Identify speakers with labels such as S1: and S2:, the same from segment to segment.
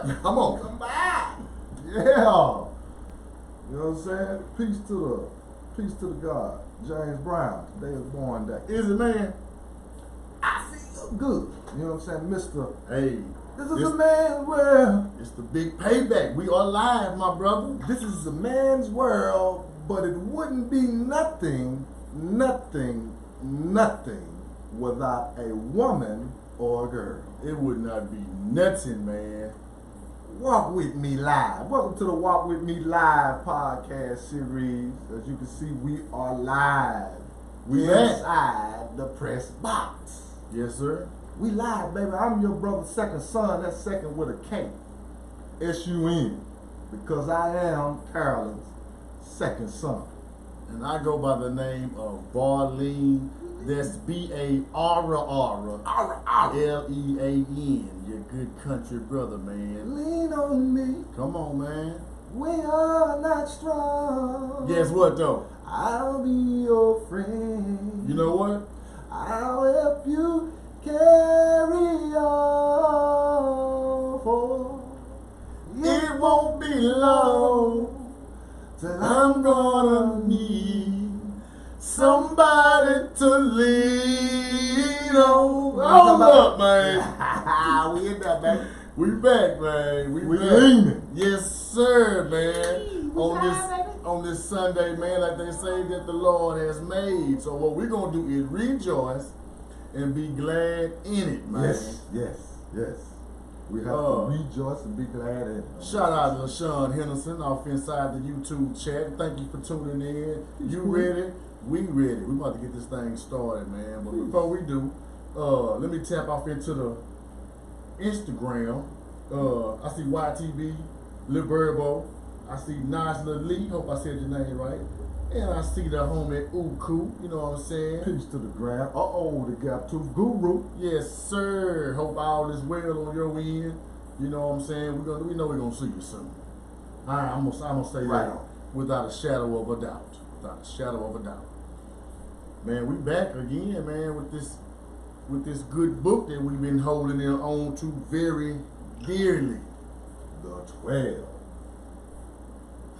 S1: Come on, come by.
S2: Yeah. You know what I'm saying? Peace to the God. James Brown. Today is born day.
S1: Is it, man?
S2: I feel good. You know what I'm saying? Mr.
S1: Hey.
S2: This is a man's world.
S1: It's the big payback. We are live, my brother.
S2: This is a man's world, but it wouldn't be nothing without a woman or a girl.
S1: It would not be nothing, man.
S2: Walk with me live. Welcome to the Walk with Me Live podcast series. As you can see, we are live. We inside the press box.
S1: Yes, sir.
S2: We live, baby. I'm your brother's second son. That's second with a K. S-U-N. Because I am Carolyn's second son.
S1: And I go by the name of Barleen. That's B-A-R-R-L-E-A-N. Your good country brother, man.
S2: Lean on me.
S1: Come on, man.
S2: We are not strong.
S1: Guess what, though?
S2: I'll be your friend.
S1: You know what?
S2: I'll help you carry on. For
S1: it won't be long
S2: till
S1: I'm gonna need somebody to lean on. Hold up, man.
S2: We in there, baby.
S1: We back, man. We back.
S2: Leaning.
S1: Yes, sir, man.
S2: Hey,
S1: On this Sunday, man, like they say that the Lord has made. So what we're gonna do is rejoice and be glad in it, man.
S2: Yes. We have to rejoice and be glad in it.
S1: Shout out to LaShawn Henderson off inside the YouTube chat. Thank you for tuning in. You ready? We ready. We about to get this thing started, man. But before we do, let me tap off into the Instagram. I see YTV, Lil Burbo. I see Najla Lee. Hope I said your name right. And I see the homie Uku. You know what I'm saying?
S2: Peace to the ground. The Gap Tooth Guru.
S1: Yes, sir. Hope all is well on your end. You know what I'm saying? We know we're gonna see you soon. All right, I'm gonna say
S2: right
S1: that
S2: on.
S1: without a shadow of a doubt. Without a shadow of a doubt. Man, we back again, man, with this good book that we've been holding on to very dearly.
S2: The 12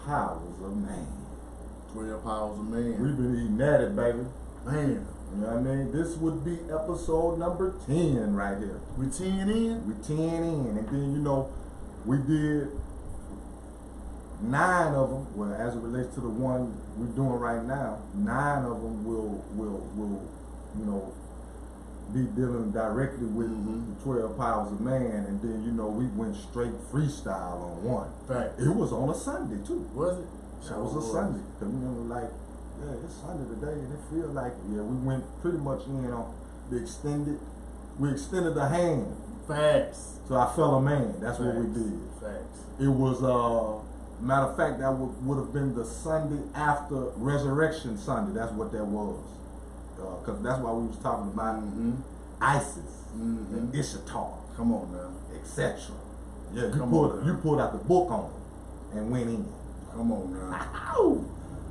S2: Powers of Man.
S1: 12 Powers of Man.
S2: We've been eating at it, baby.
S1: Man.
S2: You know what I mean? This would be episode number 10 right here.
S1: We 10 in?
S2: We 10 in. And then, you know, we did 9 of them. Well, as it relates to the one we're doing right now, 9 of them will you know, be dealing directly with the 12 Powers of Man. And then, you know, we went straight freestyle on one.
S1: Fact.
S2: It was on a Sunday, too.
S1: Was it?
S2: That was a Sunday. Cause we were like, yeah, it's Sunday today, and it feels like, we went pretty much in on we extended the hand.
S1: Facts.
S2: So I felt a man. That's
S1: Facts.
S2: what we did.
S1: Facts.
S2: It was, matter of fact, that would have been the Sunday after Resurrection Sunday. That's what that was. Cause that's why we was talking about Isis and Ishtar.
S1: Come on now.
S2: Etc. Yeah, you pulled out the book on it and went in.
S1: Come on now.
S2: Ow!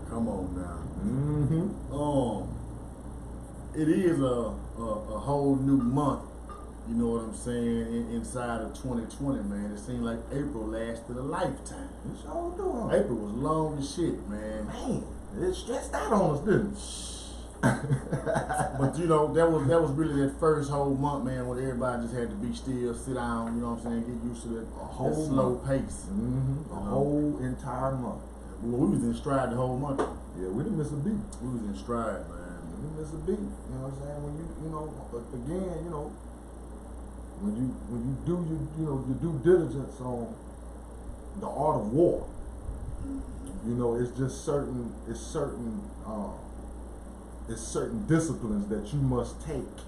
S1: Come on now.
S2: Mm-hmm.
S1: It is a whole new month. You know what I'm saying? Inside of 2020, man. It seemed like April lasted a lifetime.
S2: It sure do.
S1: April was long as shit, man.
S2: Man, it stressed out on us, didn't it?
S1: But you know, that was really that first whole month, man, when everybody just had to be still, sit down, you know what I'm saying, get used to that slow pace.
S2: A whole entire month.
S1: Well, we was in stride the whole month.
S2: Yeah, we didn't miss a beat.
S1: We was in stride, man.
S2: We didn't miss a beat. You know what I'm saying? When again, when you do your due diligence on the art of war, you know, it's certain disciplines that you must take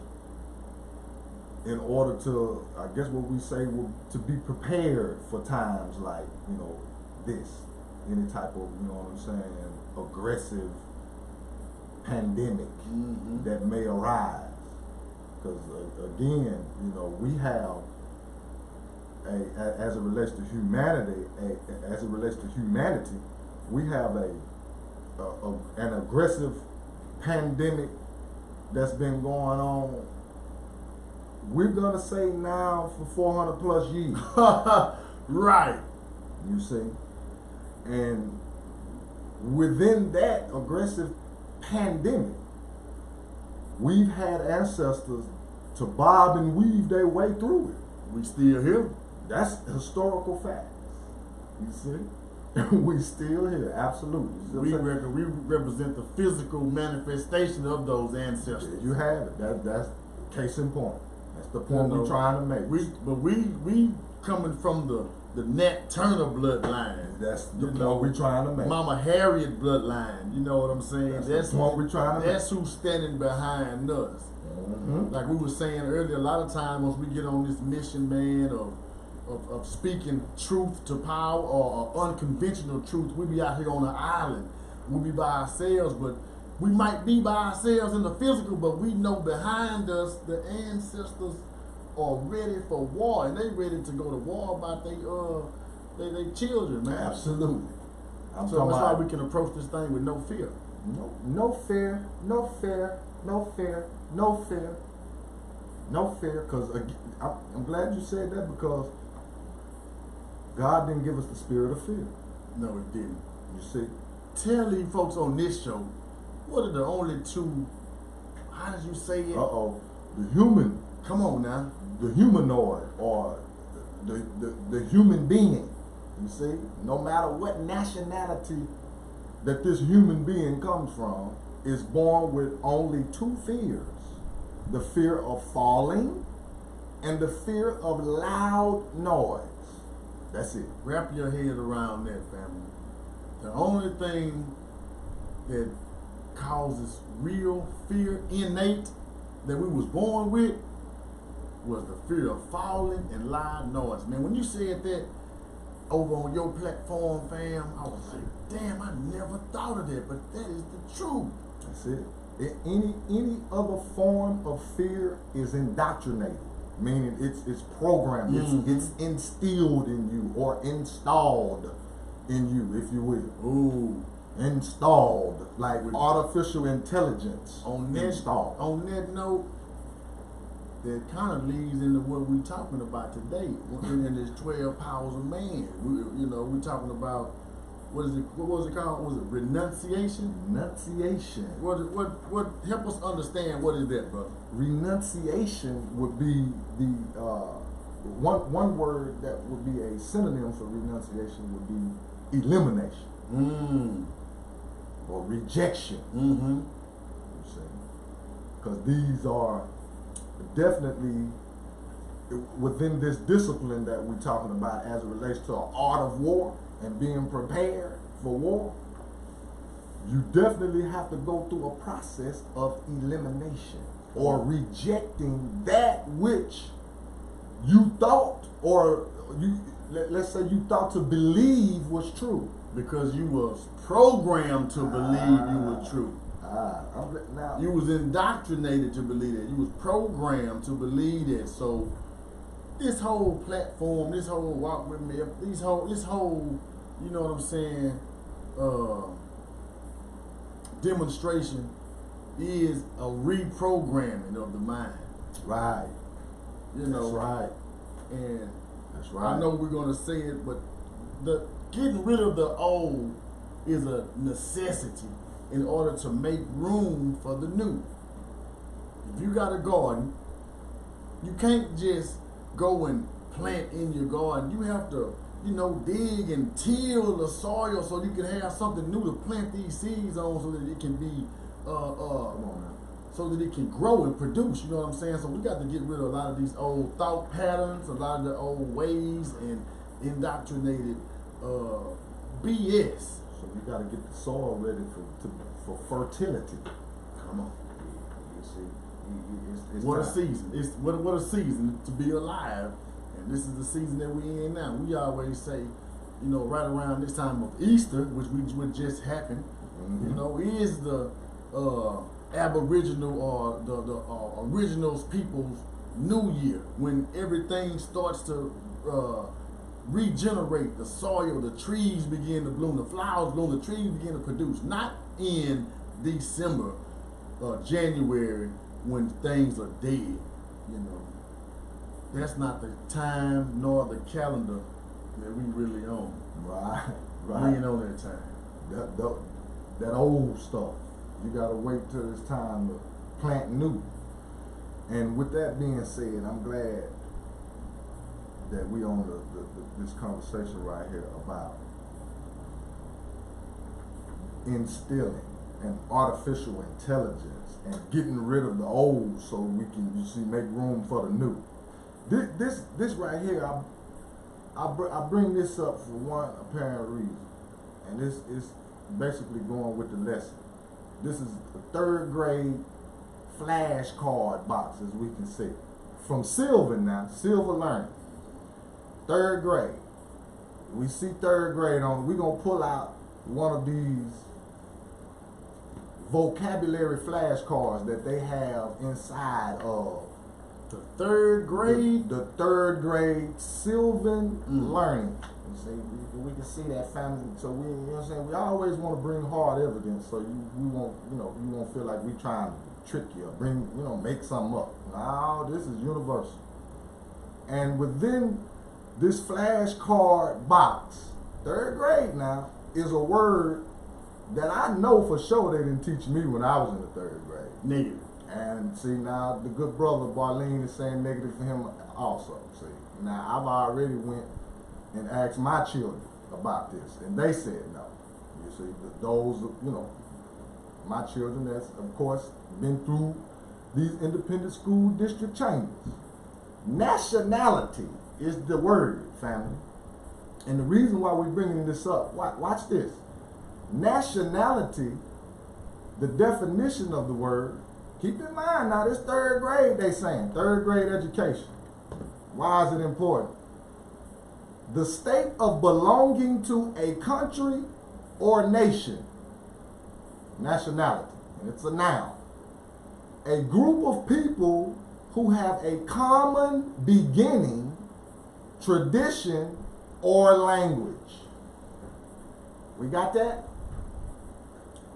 S2: in order to, I guess what we say, to be prepared for times like, this, any type of, what I'm saying, aggressive pandemic that may arise. Because again, we have as it relates to humanity, we have an aggressive pandemic that's been going on. We're gonna say now for 400 plus years.
S1: Right.
S2: You see? And within that aggressive pandemic, we've had ancestors to bob and weave their way through it.
S1: We still here.
S2: That's historical facts. You see? We still here, absolutely.
S1: We represent the physical manifestation of those ancestors.
S2: You have it. That's case in point. That's the point we're trying to make.
S1: We coming from the Nat Turner bloodline.
S2: That's the point we're trying to make.
S1: Mama Harriet bloodline. You know what I'm saying?
S2: That's the point we're trying to make.
S1: That's who's standing behind us.
S2: Mm-hmm.
S1: Like we were saying earlier, a lot of times once we get on this mission, man, of speaking truth to power or unconventional truth, we be out here on an island. We be by ourselves, but we might be by ourselves in the physical, but we know behind us the ancestors are ready for war, and they ready to go to war about they children, man.
S2: Absolutely.
S1: So that's why we can approach this thing with no fear.
S2: No fear, no fear, no fear, no fear, no fear. Because I'm glad you said that, because God didn't give us the spirit of fear.
S1: No, it didn't.
S2: You see?
S1: Tell these folks on this show, what are the only two, how did you say it?
S2: The human.
S1: Come on now.
S2: The humanoid, or the human being. You see? No matter what nationality that this human being comes from, is born with only two fears. The fear of falling and the fear of loud noise. That's it.
S1: Wrap your head around that, family. The only thing that causes real fear, innate, that we was born with, was the fear of falling and loud noise. Man, when you said that over on your platform, fam, I was like, damn, I never thought of that, but that is the truth.
S2: That's it. Any other form of fear is indoctrinated, meaning it's programmed, it's instilled in you, or installed in you, if you will.
S1: Ooh.
S2: Installed, like artificial intelligence.
S1: On that note, that kind of leads into what we're talking about today. In this 12 powers of man, we're talking about what was it called? Was it renunciation?
S2: Renunciation.
S1: What help us understand what is that, brother?
S2: Renunciation would be the one word that would be a synonym for renunciation would be elimination. Or rejection. You see, because these are definitely within this discipline that we're talking about as it relates to an art of war and being prepared for war. You definitely have to go through a process of elimination, or rejecting that which you thought, or let's say you thought to believe was true.
S1: Because you was programmed to believe you were true.
S2: Now,
S1: you was indoctrinated to believe that. You was programmed to believe that. So this whole platform, this whole walk with me, this whole, you know what I'm saying, demonstration is a reprogramming of the mind.
S2: Right.
S1: You know.
S2: That's right.
S1: And
S2: that's right.
S1: I know we're gonna say it, but the getting rid of the old is a necessity in order to make room for the new. If you got a garden, you can't just go and plant in your garden. You have to, dig and till the soil so you can have something new to plant these seeds on, so that it can be, so that it can grow and produce. You know what I'm saying? So we got to get rid of a lot of these old thought patterns, a lot of the old ways and indoctrinated BS.
S2: So we got to get the soil ready for fertility.
S1: Come on.
S2: You see, it's
S1: what
S2: time.
S1: A season! It's what a season to be alive, and this is the season that we're in now. We always say, right around this time of Easter, which would just happen, is the Aboriginal or the originals people's New Year, when everything starts to regenerate, the soil, the trees begin to bloom, the flowers bloom, the trees begin to produce. Not in December or January when things are dead. That's not the time nor the calendar that we really own.
S2: Right,
S1: We
S2: right.
S1: ain't on that time.
S2: That old stuff. You gotta wait till it's time to plant new. And with that being said, I'm glad that we on this conversation right here about instilling an artificial intelligence and getting rid of the old so we can, you see, make room for the new. This right here, I bring this up for one apparent reason, and this is basically going with the lesson. This is a 3rd grade flashcard box, as we can see, from Silver now, Silver Learning, 3rd grade. We see 3rd grade on. We're gonna pull out one of these vocabulary flashcards that they have inside of
S1: The 3rd grade?
S2: The 3rd grade Sylvan Learning. You see, we can see that family. So we, you know what I'm saying, we always want to bring hard evidence so we won't, you won't feel like we trying to trick you or bring, make something up. No, this is universal. And within this flashcard box, 3rd grade now, is a word that I know for sure they didn't teach me when I was in the 3rd grade.
S1: Negative.
S2: And see, now the good brother Barlene is saying negative for him also. See, now I've already went and asked my children about this, and they said no. You see, those, my children that's, of course, been through these independent school district chambers. Nationality is the word, family. And the reason why we're bringing this up, watch this. Nationality, the definition of the word, keep in mind now, this 3rd grade, they saying, 3rd grade education. Why is it important? The state of belonging to a country or nation. Nationality, and it's a noun. A group of people who have a common beginning, tradition, or language. We got that?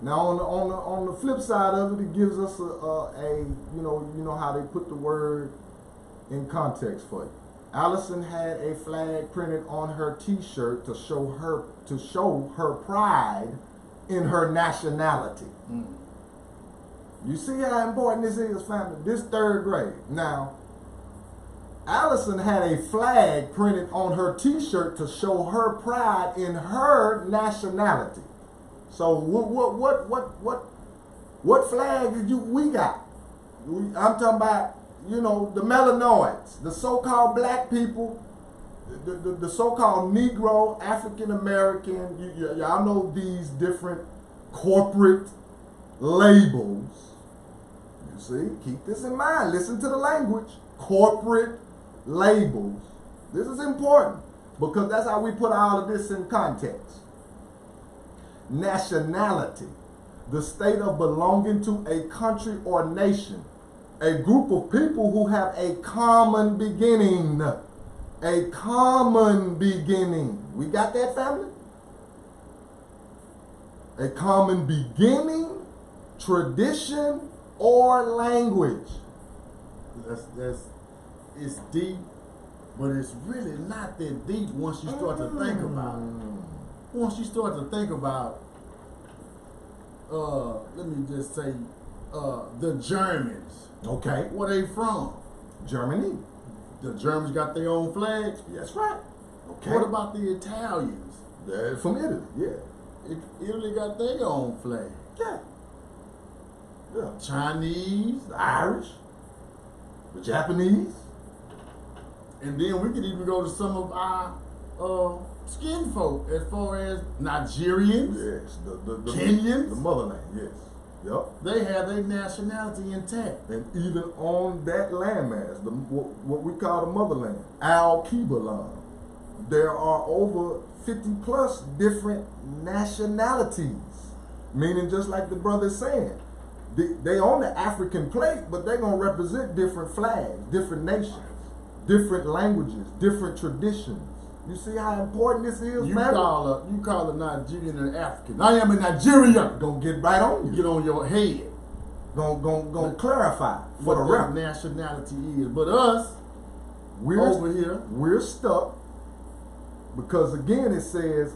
S2: Now on the flip side of it, it gives us a you know how they put the word in context for you. Allison had a flag printed on her T-shirt to show her pride in her nationality. You see how important this is, family? This 3rd grade. Now, Allison had a flag printed on her T-shirt to show her pride in her nationality. So what flag did we got? I'm talking about, the melanoids, the so-called black people, the so-called Negro, African American. Y'all know these different corporate labels. You see, keep this in mind. Listen to the language. Corporate labels. This is important because that's how we put all of this in context. Nationality, the state of belonging to a country or nation, a group of people who have a common beginning. A common beginning. We got that, family? A common beginning, tradition, or language.
S1: It's deep, but it's really not that deep once you start to think about it. Once you start to think about, let me just say, the Germans.
S2: Okay.
S1: Where they from?
S2: Germany.
S1: The Germans got their own flag.
S2: That's right. Okay.
S1: What about the Italians?
S2: They're from Italy. Yeah.
S1: Italy got their own flag.
S2: Yeah. Yeah.
S1: Chinese,
S2: The Irish, the Japanese.
S1: and then we could even go to some of our skin folk as far as Nigerians.
S2: Yes. The
S1: Kenyans.
S2: The motherland. Yes. Yep.
S1: They have their nationality intact.
S2: And even on that landmass, what we call the motherland, Al-Kibalan, there are over 50 plus different nationalities. Meaning, just like the brother's saying, they on the African plate, but they're going to represent different flags, different nations, different languages, different traditions. You see how important this is,
S1: You
S2: man?
S1: call a Nigerian an African. I am a Nigerian.
S2: Gonna get right on you.
S1: Get on your head.
S2: Gonna clarify for
S1: What
S2: the
S1: that
S2: record.
S1: nationality is. But us,
S2: We're
S1: over here,
S2: we're stuck Because again, it says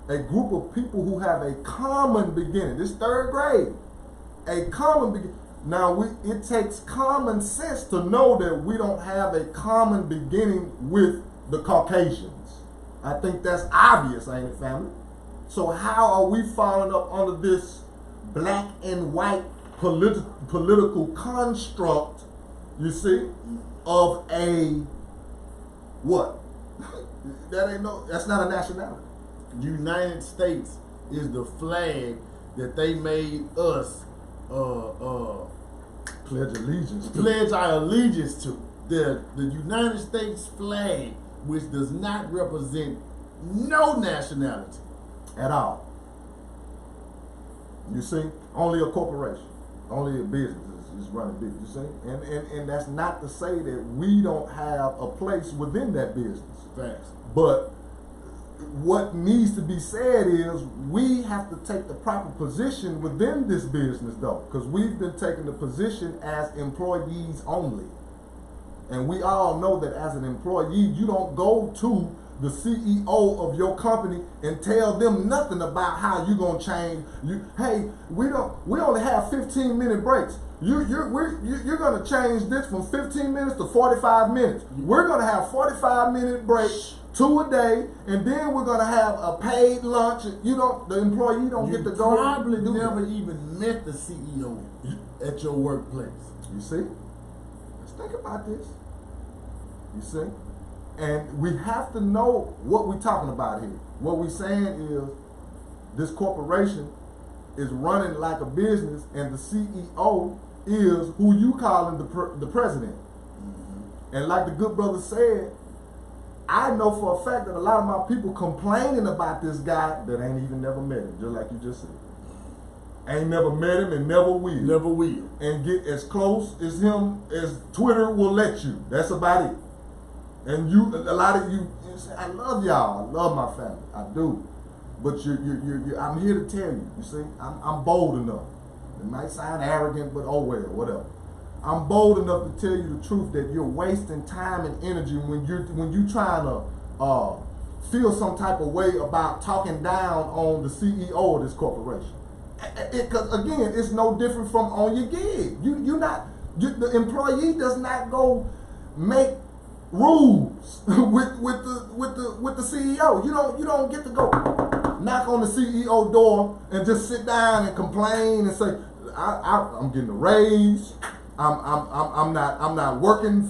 S2: a group of people who have a common beginning. This third grade, a common beginning. Now, it takes common sense to know that we don't have a common beginning with the Caucasians. I think that's obvious, ain't it, family? So how are we falling up under this black and white political construct, you see, of a what? That's not a nationality.
S1: United States is the flag that they made us pledge our allegiance to. The United States flag, which does not represent no nationality
S2: at all. You see, only a corporation, only a business is running business. You see, and that's not to say that we don't have a place within that business.
S1: Facts.
S2: But what needs to be said is we have to take the proper position within this business, though, because we've been taking the position as employees only. And we all know that as an employee, you don't go to the CEO of your company and tell them nothing about how you're gonna change. Hey, we only have 15-minute breaks. You're gonna change this from 15 minutes to 45 minutes. We're gonna have 45-minute breaks, 2 a day, and then we're gonna have a paid lunch. The employee don't get to go.
S1: You probably never even met the CEO at your workplace.
S2: You see? Let's think about this. You see? And we have to know what we're talking about here. What we're saying is this corporation is running like a business, and the CEO is who you calling the president. Mm-hmm. And like the good brother said, I know for a fact that a lot of my people complaining about this guy that ain't even never met him, just like you just said. Ain't never met him and never will.
S1: Never will.
S2: And get as close as him as Twitter will let you. That's about it. And a lot of you say, I love y'all. I love my family. I do. But I'm here to tell you. You see, I'm bold enough. It might sound arrogant, but oh well, whatever. I'm bold enough to tell you the truth that you're wasting time and energy when you're trying to feel some type of way about talking down on the CEO of this corporation. Because again, it's no different from on your gig. The employee does not go make rules with the CEO. You don't get to go knock on the CEO door and just sit down and complain and say, I'm getting a raise. I'm not working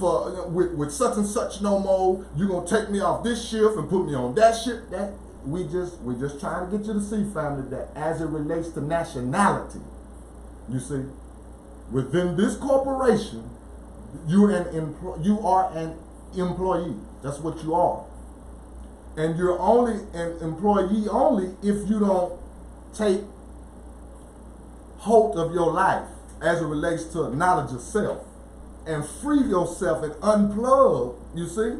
S2: with such and such no more. You're gonna take me off this shift and put me on that shift. We just trying to get you to see, family, that as it relates to nationality, you see, within this corporation, you are an employee. That's what you are. And you're only an employee only if you don't take hold of your life as it relates to knowledge of self and free yourself and unplug, you see,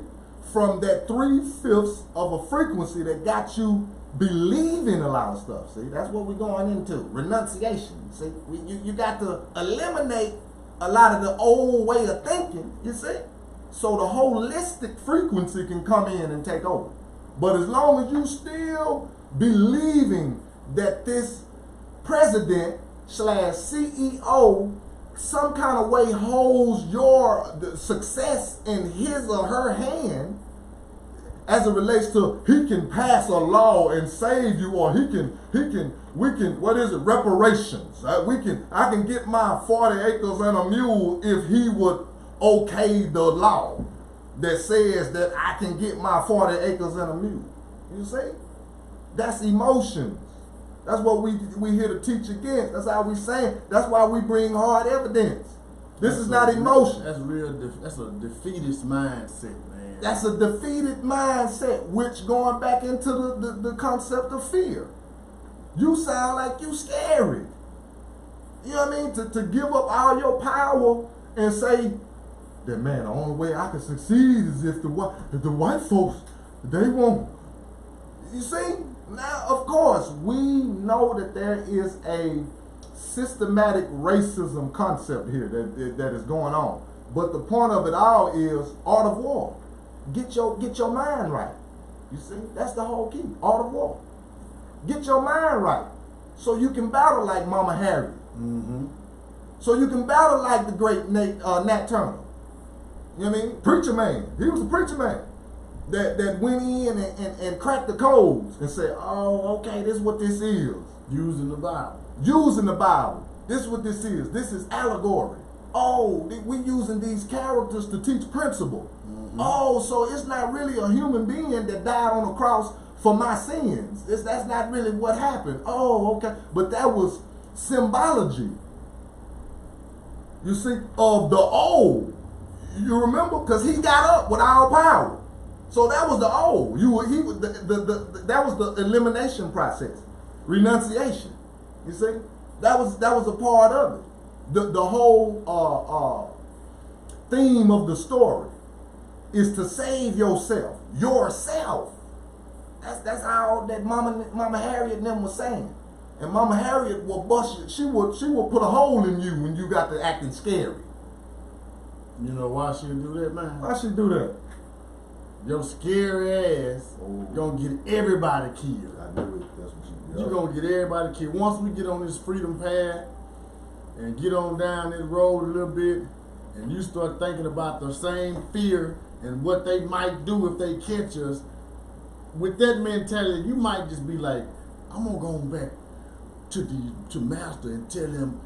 S2: from that 3/5 of a frequency that got you believing a lot of stuff. See, that's what we're going into. Renunciation. See, you got to eliminate a lot of the old way of thinking, you see, so the holistic frequency can come in and take over. But as long as you still believing that this president / CEO some kind of way holds your success in his or her hand, as it relates to he can pass a law and save you, or we can what is it, reparations. I can get my 40 acres and a mule if he would okay the law that says that I can get my 40 acres and a mule. You see? That's emotions. That's what we here to teach against. That's how we saying. That's why we bring hard evidence. This is not emotion.
S1: That's that's a defeatist mindset, man.
S2: That's a defeated mindset, which going back into the concept of fear. You sound like you scary. You know what I mean? To give up all your power and say that, man, the only way I can succeed is if the white folks, they won't. You see? Now, of course, we know that there is a systematic racism concept here that is going on. But the point of it all is art of war. Get your mind right. You see, that's the whole key. Art of war. Get your mind right, so you can battle like Mama Harriet.
S1: Mm-hmm.
S2: So you can battle like the great Nat Turner. You know what I mean? Preacher man. He was a preacher man that went in and cracked the codes and said, oh, okay, this is what this is.
S1: Using the Bible.
S2: Using the Bible. This is what this is. This is allegory. Oh, we using these characters to teach principle. Mm-hmm. Oh, so it's not really a human being that died on the cross for my sins. That's not really what happened. Oh, okay. But that was symbology. You see, of the old. You remember? Because he got up with all power. So that was the old. That was the elimination process. Renunciation. You see? That was a part of it. The whole theme of the story is to save yourself. Yourself. That's all that Mama Harriet and them was saying. And Mama Harriet will bust you. She would put a hole in you when you got to acting scary.
S1: You know why she do that, man?
S2: Why she do that?
S1: Your scary ass gonna get everybody killed.
S2: I knew it. That's what she did.
S1: You gonna get everybody killed. Once we get on this freedom path and get on down this road a little bit, and you start thinking about the same fear and what they might do if they catch us, with that mentality, you might just be like, I'm gonna go back to master and tell him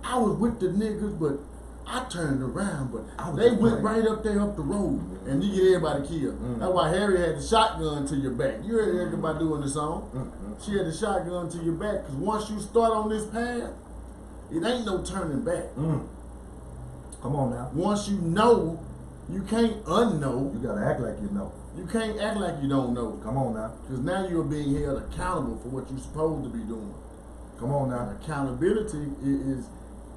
S1: I was with the niggas, but I turned around, but they went right up there up the road, and you get everybody killed. Mm-hmm. That's why Harry had the shotgun to your back. You heard everybody doing the song. Mm-hmm. She had the shotgun to your back, because once you start on this path, it ain't no turning back.
S2: Mm. Come on now.
S1: Once you know, you can't unknow.
S2: You gotta act like you know.
S1: You can't act like you don't know.
S2: Come on now.
S1: Because now you're being held accountable for what you're supposed to be doing.
S2: Come on now.
S1: And accountability is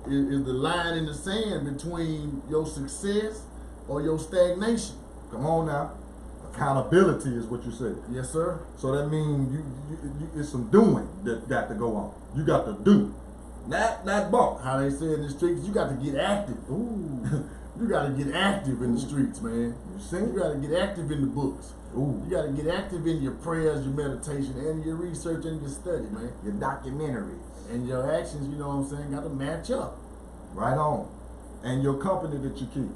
S1: the line in the sand between your success or your stagnation.
S2: Come on now. Accountability is what you said.
S1: Yes, sir.
S2: So that means you it's some doing that got to go on. You got to do. Not bump.
S1: How they say in the streets, you got to get active.
S2: Ooh.
S1: You got to get active in the streets, man.
S2: You see?
S1: You got to get active in the books.
S2: Ooh.
S1: You got to get active in your prayers, your meditation, and your research and your study, man.
S2: Your documentaries.
S1: And your actions, you know what I'm saying, got to match up.
S2: Right on. And your company that you keep.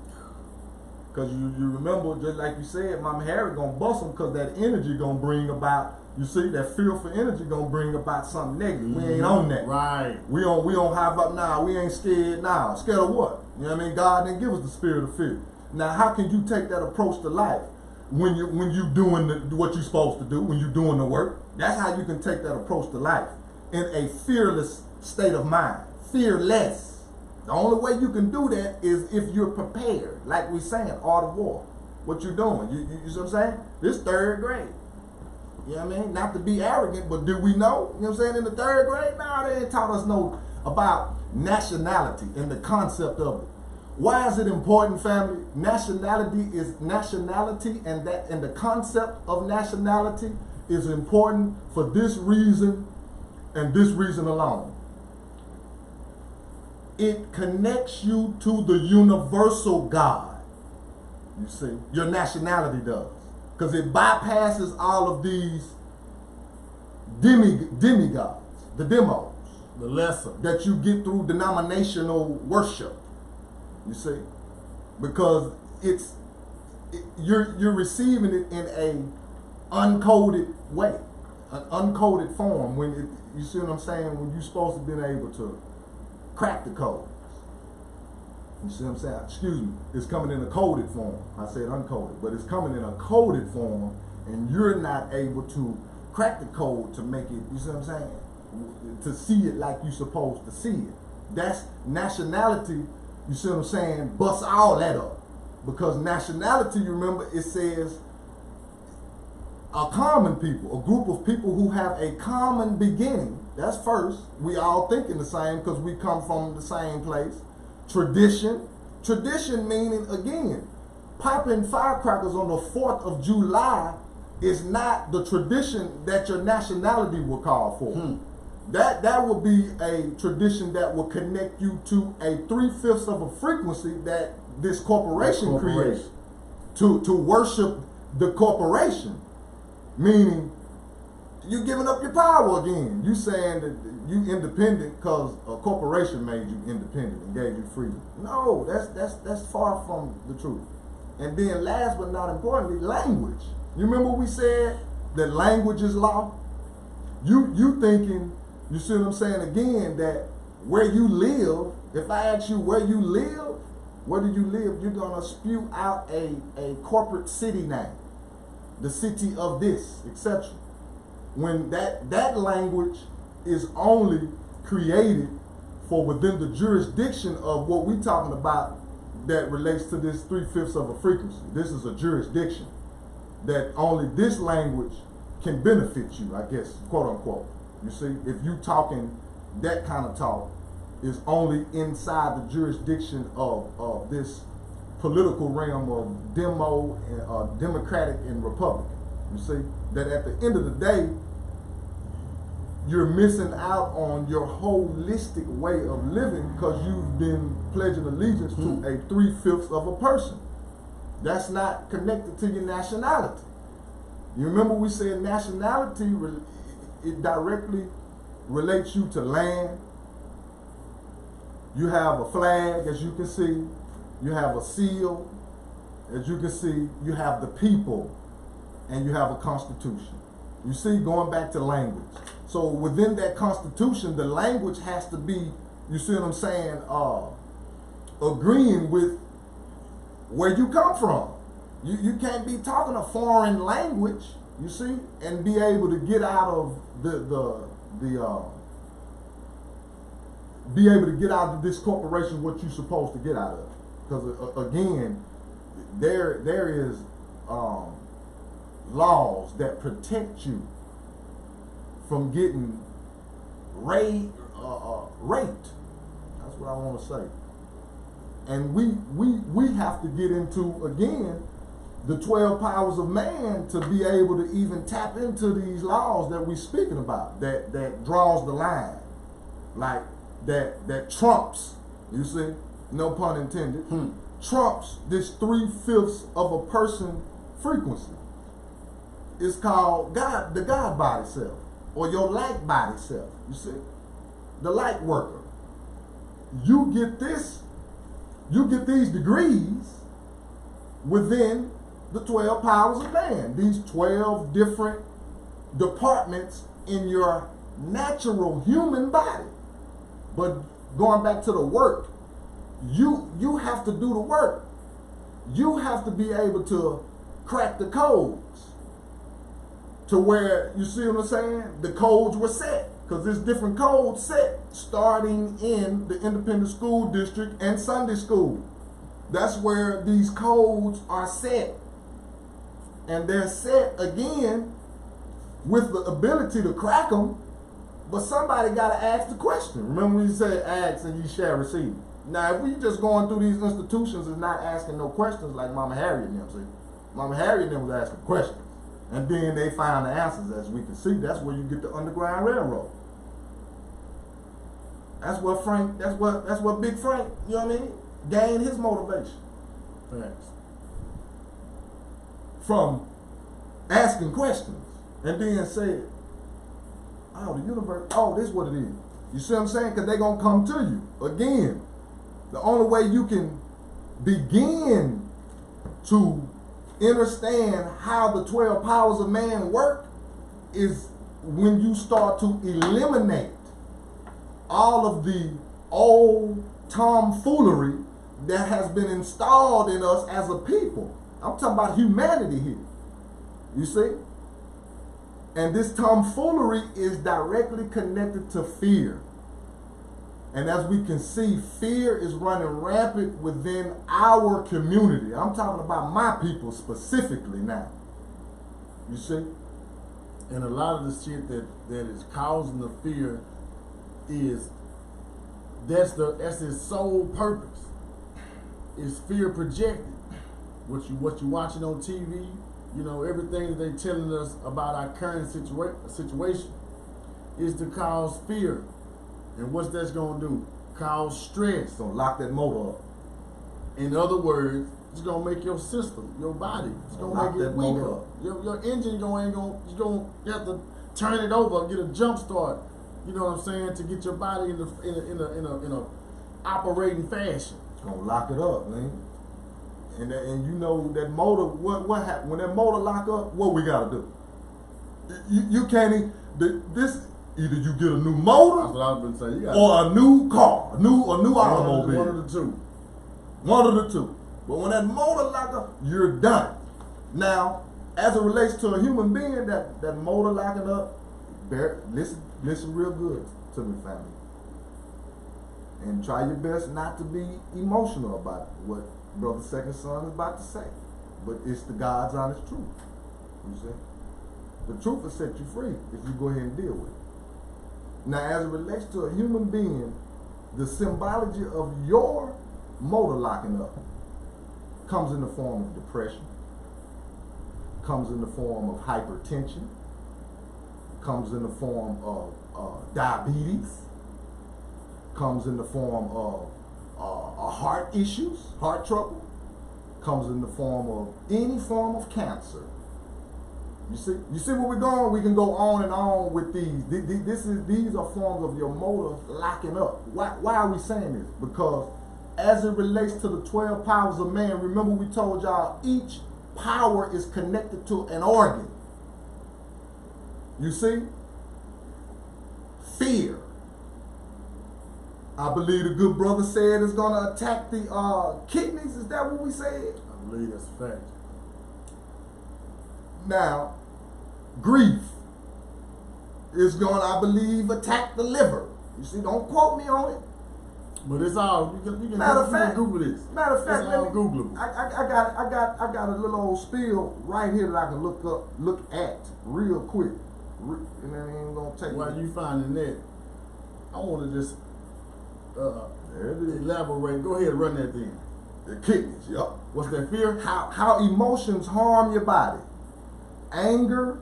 S2: Because you remember, just like you said, Mama Harry gonna bust them because that energy gonna bring about, you see, that fearful energy gonna bring about something negative. Mm-hmm. We ain't on that.
S1: Right.
S2: We don't have up now. We ain't scared now. Scared of what? You know what I mean? God didn't give us the spirit of fear. Now, how can you take that approach to life when you doing what you're supposed to do, when you're doing the work? That's how you can take that approach to life in a fearless state of mind. Fearless. The only way you can do that is if you're prepared. Like we saying, art of war. What you doing? You see what I'm saying? This third grade. You know what I mean? Not to be arrogant, but do we know? You know what I'm saying? In the third grade, no, they ain't taught us no about nationality and the concept of it. Why is it important, family? Nationality, and the concept of nationality is important for this reason and this reason alone. It connects you to the universal God. You see, your nationality does. Because it bypasses all of these demigods, the demos.
S1: The lesser.
S2: That you get through denominational worship. You see? Because you're receiving it in a uncoded way. An uncoded form. You see what I'm saying? When you're supposed to be able to crack the codes. You see what I'm saying? Excuse me. It's coming in a coded form. I said uncoded, but it's coming in a coded form, and you're not able to crack the code to make it, you see what I'm saying? To see it like you're supposed to see it. That's nationality, you see what I'm saying? Busts all that up. Because nationality, you remember, it says a common people, a group of people who have a common beginning. That's first. We all thinking the same because we come from the same place. Tradition. Tradition meaning, again, popping firecrackers on the 4th of July is not the tradition that your nationality will call for. That will be a tradition that will connect you to a 3/5 of a frequency that this corporation creates to worship the corporation. Meaning, you giving up your power again. You saying that you independent because a corporation made you independent and gave you freedom. No, that's far from the truth. And then last but not importantly, language. You remember we said that language is law? You thinking, you see what I'm saying again, that where you live, if I ask you where you live, where do you live, you're gonna spew out a corporate city name. The city of this, etc. When that language is only created for within the jurisdiction of what we're talking about that relates to this 3/5 of a frequency. This is a jurisdiction that only this language can benefit you, I guess, quote unquote. You see, if you talking that kind of talk, is only inside the jurisdiction of this political realm of Democratic and Republican. You see, that at the end of the day, you're missing out on your holistic way of living because you've been pledging allegiance to a 3/5 of a person. That's not connected to your nationality. You remember we said nationality, it directly relates you to land. You have a flag, as you can see. You have a seal, as you can see. You have the people, and you have a constitution. You see, going back to language. So within that constitution, the language has to be, you see what I'm saying, agreeing with where you come from. You can't be talking a foreign language, you see, and be able to get out of be able to get out of this corporation what you're supposed to get out of. Because again, there is laws that protect you from getting raped. That's what I want to say. And we have to get into, again, the 12 powers of man to be able to even tap into these laws that we're speaking about, that draws the line, like that trumps, you see, no pun intended, trumps this 3/5 of a person frequency. It's called God, the God body self, or your light body self, you see, the light worker. You get these degrees within the 12 powers of man, these 12 different departments in your natural human body. But going back to the work, you have to do the work. You have to be able to crack the codes to where, you see what I'm saying? The codes were set, because there's different codes set starting in the independent school district and Sunday school. That's where these codes are set. And they're set again with the ability to crack them, but somebody got to ask the question. Remember when you said ask and you shall receive. Now, if we just going through these institutions and not asking no questions like Mama Harriet and them, see? Mama Harriet and them was asking questions. And then they find the answers, as we can see. That's where you get the Underground Railroad. That's what Big Frank, you know what I mean, gained his motivation.
S1: Thanks.
S2: From asking questions and then said, oh, the universe, oh, this is what it is. You see what I'm saying? Because they're going to come to you. Again, the only way you can begin to understand how the 12 powers of man work is when you start to eliminate all of the old tomfoolery that has been installed in us as a people. I'm talking about humanity here. You see? And this tomfoolery is directly connected to fear. And as we can see, fear is running rampant within our community. I'm talking about my people specifically now. You see?
S1: And a lot of the shit that is causing the fear is that's its sole purpose. Is fear projected. What you watching on TV, you know, everything that they telling us about our current situation is to cause fear. And what's that's gonna do? Cause stress.
S2: Gonna lock that motor up.
S1: In other words, It's gonna make your system, your body, it's gonna
S2: Lock
S1: make it
S2: that motor
S1: weaker.
S2: up.
S1: Your engine you gonna have to turn it over, get a jump start. You know what I'm saying, to get your body in a operating fashion.
S2: It's gonna lock it up, man. And you know that motor. What happen when that motor lock up? What we gotta do? You can't this. Either you get a new motor,
S1: That's what I was gonna say. You got
S2: or a new car, a new automobile.
S1: one of the two.
S2: One of the two. But when that motor lock up, you're done. Now, as it relates to a human being, that motor locking up, listen real good to me, family. And try your best not to be emotional about what Brother Second Son is about to say. But it's the God's honest truth. You see? The truth will set you free if you go ahead and deal with it. Now, as it relates to a human being, the symbology of your motor locking up comes in the form of depression, comes in the form of hypertension, comes in the form of diabetes, comes in the form of heart issues, heart trouble, comes in the form of any form of cancer. You see where we're going? We can go on and on with these. These are forms of your motor locking up. Why are we saying this? Because as it relates to the 12 powers of man, remember we told y'all each power is connected to an organ. You see? Fear. I believe the good brother said it's going to attack the kidneys. Is that what we said?
S1: I believe that's a fact.
S2: Now, grief is going to, I believe, attack the liver. You see, don't quote me on it.
S1: But it's all you can
S2: Matter of fact,
S1: Google this.
S2: Matter of fact,
S1: it's all Googleable.
S2: I got a little old spiel right here that I can look at real quick, and it ain't gonna take.
S1: While you finding that, I want to just
S2: there it is.
S1: elaborate. Go ahead and run that thing.
S2: The kidneys, yup.
S1: What's that fear?
S2: How emotions harm your body. Anger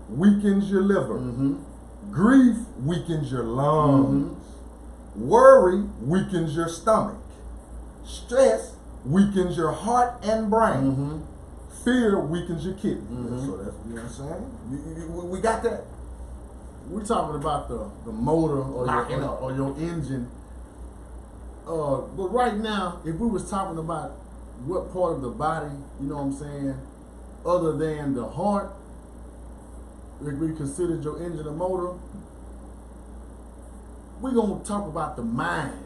S2: weakens your liver.
S1: Mm-hmm.
S2: Grief weakens your lungs.
S1: Mm-hmm.
S2: Worry weakens your stomach. Stress weakens your heart and brain.
S1: Mm-hmm.
S2: Fear weakens your kidney.
S1: Mm-hmm.
S2: So that's, you know what I'm saying? We got that.
S1: We're talking about the motor or your engine. But right now, if we was talking about what part of the body, you know what I'm saying, other than the heart, if we considered your engine a motor, we're going to talk about the mind.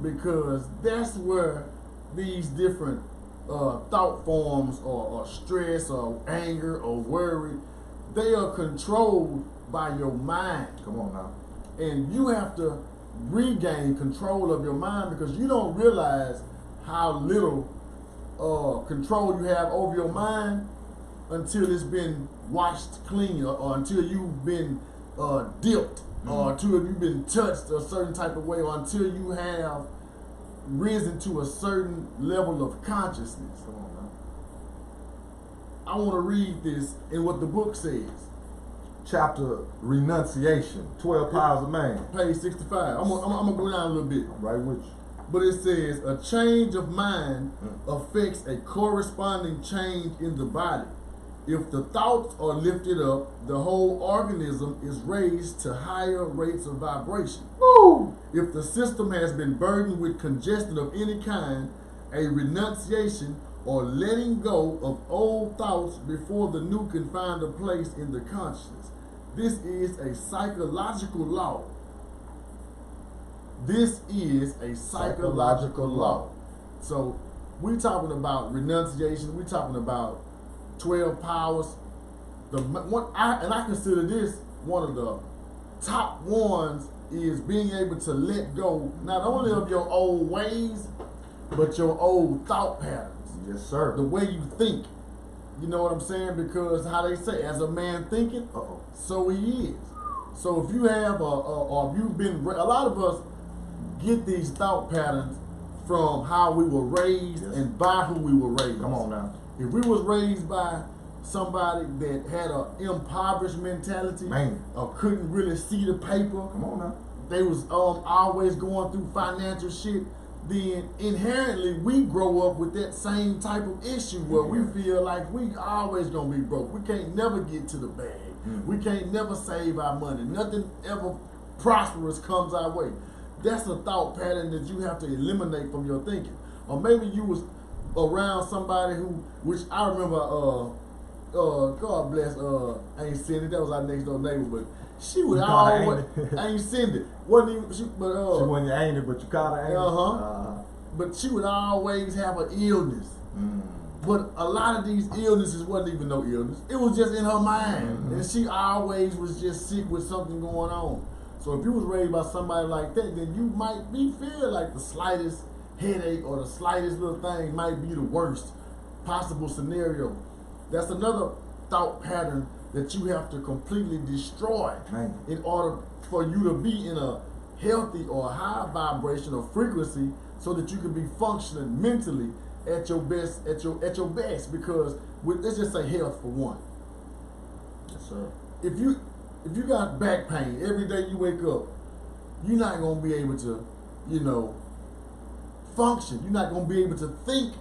S1: Because that's where these different thought forms or stress or anger or worry, they are controlled by your mind.
S2: Come on now.
S1: And you have to regain control of your mind because you don't realize how little control you have over your mind until it's been washed clean or until you've been dipped or until you've been touched a certain type of way or until you have risen to a certain level of consciousness.
S2: Come on now.
S1: I want to read this in what the book says.
S2: Chapter Renunciation, 12 Powers of Man.
S1: Page 65. I'm gonna go down a little bit.
S2: Right with you.
S1: But it says, a change of mind affects a corresponding change in the body. If the thoughts are lifted up, the whole organism is raised to higher rates of vibration.
S2: Woo!
S1: If the system has been burdened with congestion of any kind, a renunciation or letting go of old thoughts before the new can find a place in the consciousness. This is a psychological law. This is a psychological law. So we're talking about renunciation. We're talking about 12 powers. I consider this one of the top ones is being able to let go not only of your old ways, but your old thought patterns.
S2: Yes, sir.
S1: The way you think. You know what I'm saying? Because how they say, as a man thinketh, so he is. So if you have or if you've been, a lot of us get these thought patterns from how we were raised and by who we were raised.
S2: Come on now.
S1: If we was raised by somebody that had an impoverished mentality, or couldn't really see the paper,
S2: come on now,
S1: they was always going through financial shit, then inherently we grow up with that same type of issue where we feel like we always gonna be broke. We can't never get to the bag. We can't never save our money. Nothing ever prosperous comes our way. That's a thought pattern that you have to eliminate from your thinking. Or maybe you was around somebody who, which I remember, God bless, Aunt Cindy, that was our next door neighbor, but she would always, Aunt Cindy, wasn't even, she
S2: wasn't your auntie, but you called her auntie.
S1: But she would always have an illness. But a lot of these illnesses wasn't even no illness. It was just in her mind. And she always was just sick with something going on. So if you was raised by somebody like that, then you might feel like the slightest headache or the slightest little thing might be the worst possible scenario. That's another thought pattern that you have to completely destroy in order for you to be in a healthy or high vibration or frequency so that you can be functioning mentally at your best, at your best. Because let's just say health for one.
S2: Yes, sir.
S1: If you got back pain every day you wake up, you're not gonna be able to, function. You're not gonna be able to think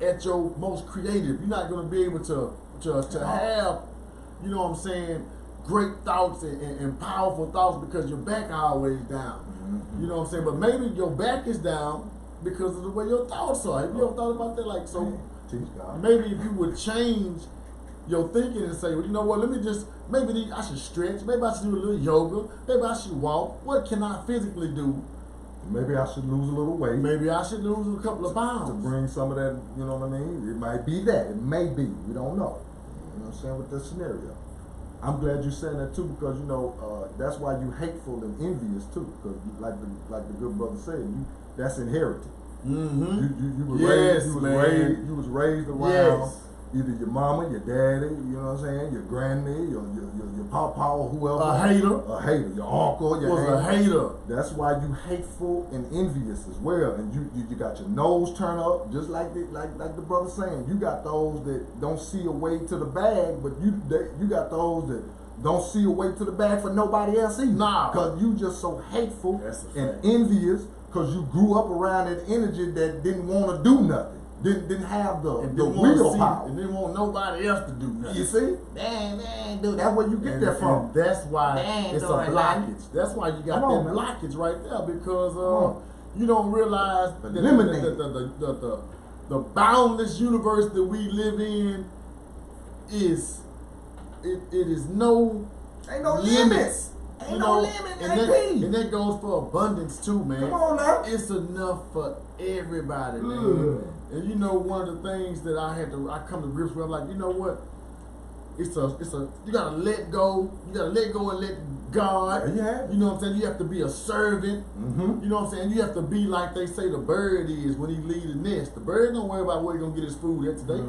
S1: at your most creative. You're not gonna be able to have, great thoughts and powerful thoughts because your back always down. You know what I'm saying? But maybe your back is down because of the way your thoughts are. Have you ever thought about that? Like, so maybe if you would change your thinking and say, well, you know what, maybe I should stretch, maybe I should do a little yoga, maybe I should walk. What can I physically do?
S2: Maybe I should lose a little weight.
S1: Maybe I should lose a couple of pounds.
S2: To bring some of that, you know what I mean? It might be that. It may be. We don't know. You know what I'm saying? With this scenario. I'm glad you're saying that too because, that's why you hateful and envious too. Because like the good brother said, that's inherited. You was raised around either your mama, your daddy, you know what I'm saying, your granny, your papa, or whoever.
S1: A hater,
S2: your uncle, your
S1: was
S2: aunt.
S1: A hater.
S2: That's why you hateful and envious as well. And you got your nose turned up, just like the brother saying. You got those that don't see a way to the bag, but you got those that don't see a way to the bag for nobody else either.
S1: Nah.
S2: Because you just so hateful and envious because you grew up around that energy that didn't want to do nothing. Didn't have the willpower.
S1: And didn't want nobody else to do nothing.
S2: You see? Man, dude, that's where you get that from.
S1: And that's why it's a blockage. That's why you got that blockage right there because you don't realize that the boundless universe that we live in is it is ain't no limits.
S2: Ain't no limit,
S1: and that goes for abundance too, man.
S2: Come on now.
S1: It's enough for everybody, man. And one of the things that I come to grips with, I'm like, you know what? You gotta let go. You gotta let go and let God.
S2: Yeah.
S1: You know what I'm saying? You have to be a servant. You know what I'm saying? You have to be like they say the bird is when he leave the nest. The bird don't worry about where he gonna get his food at today.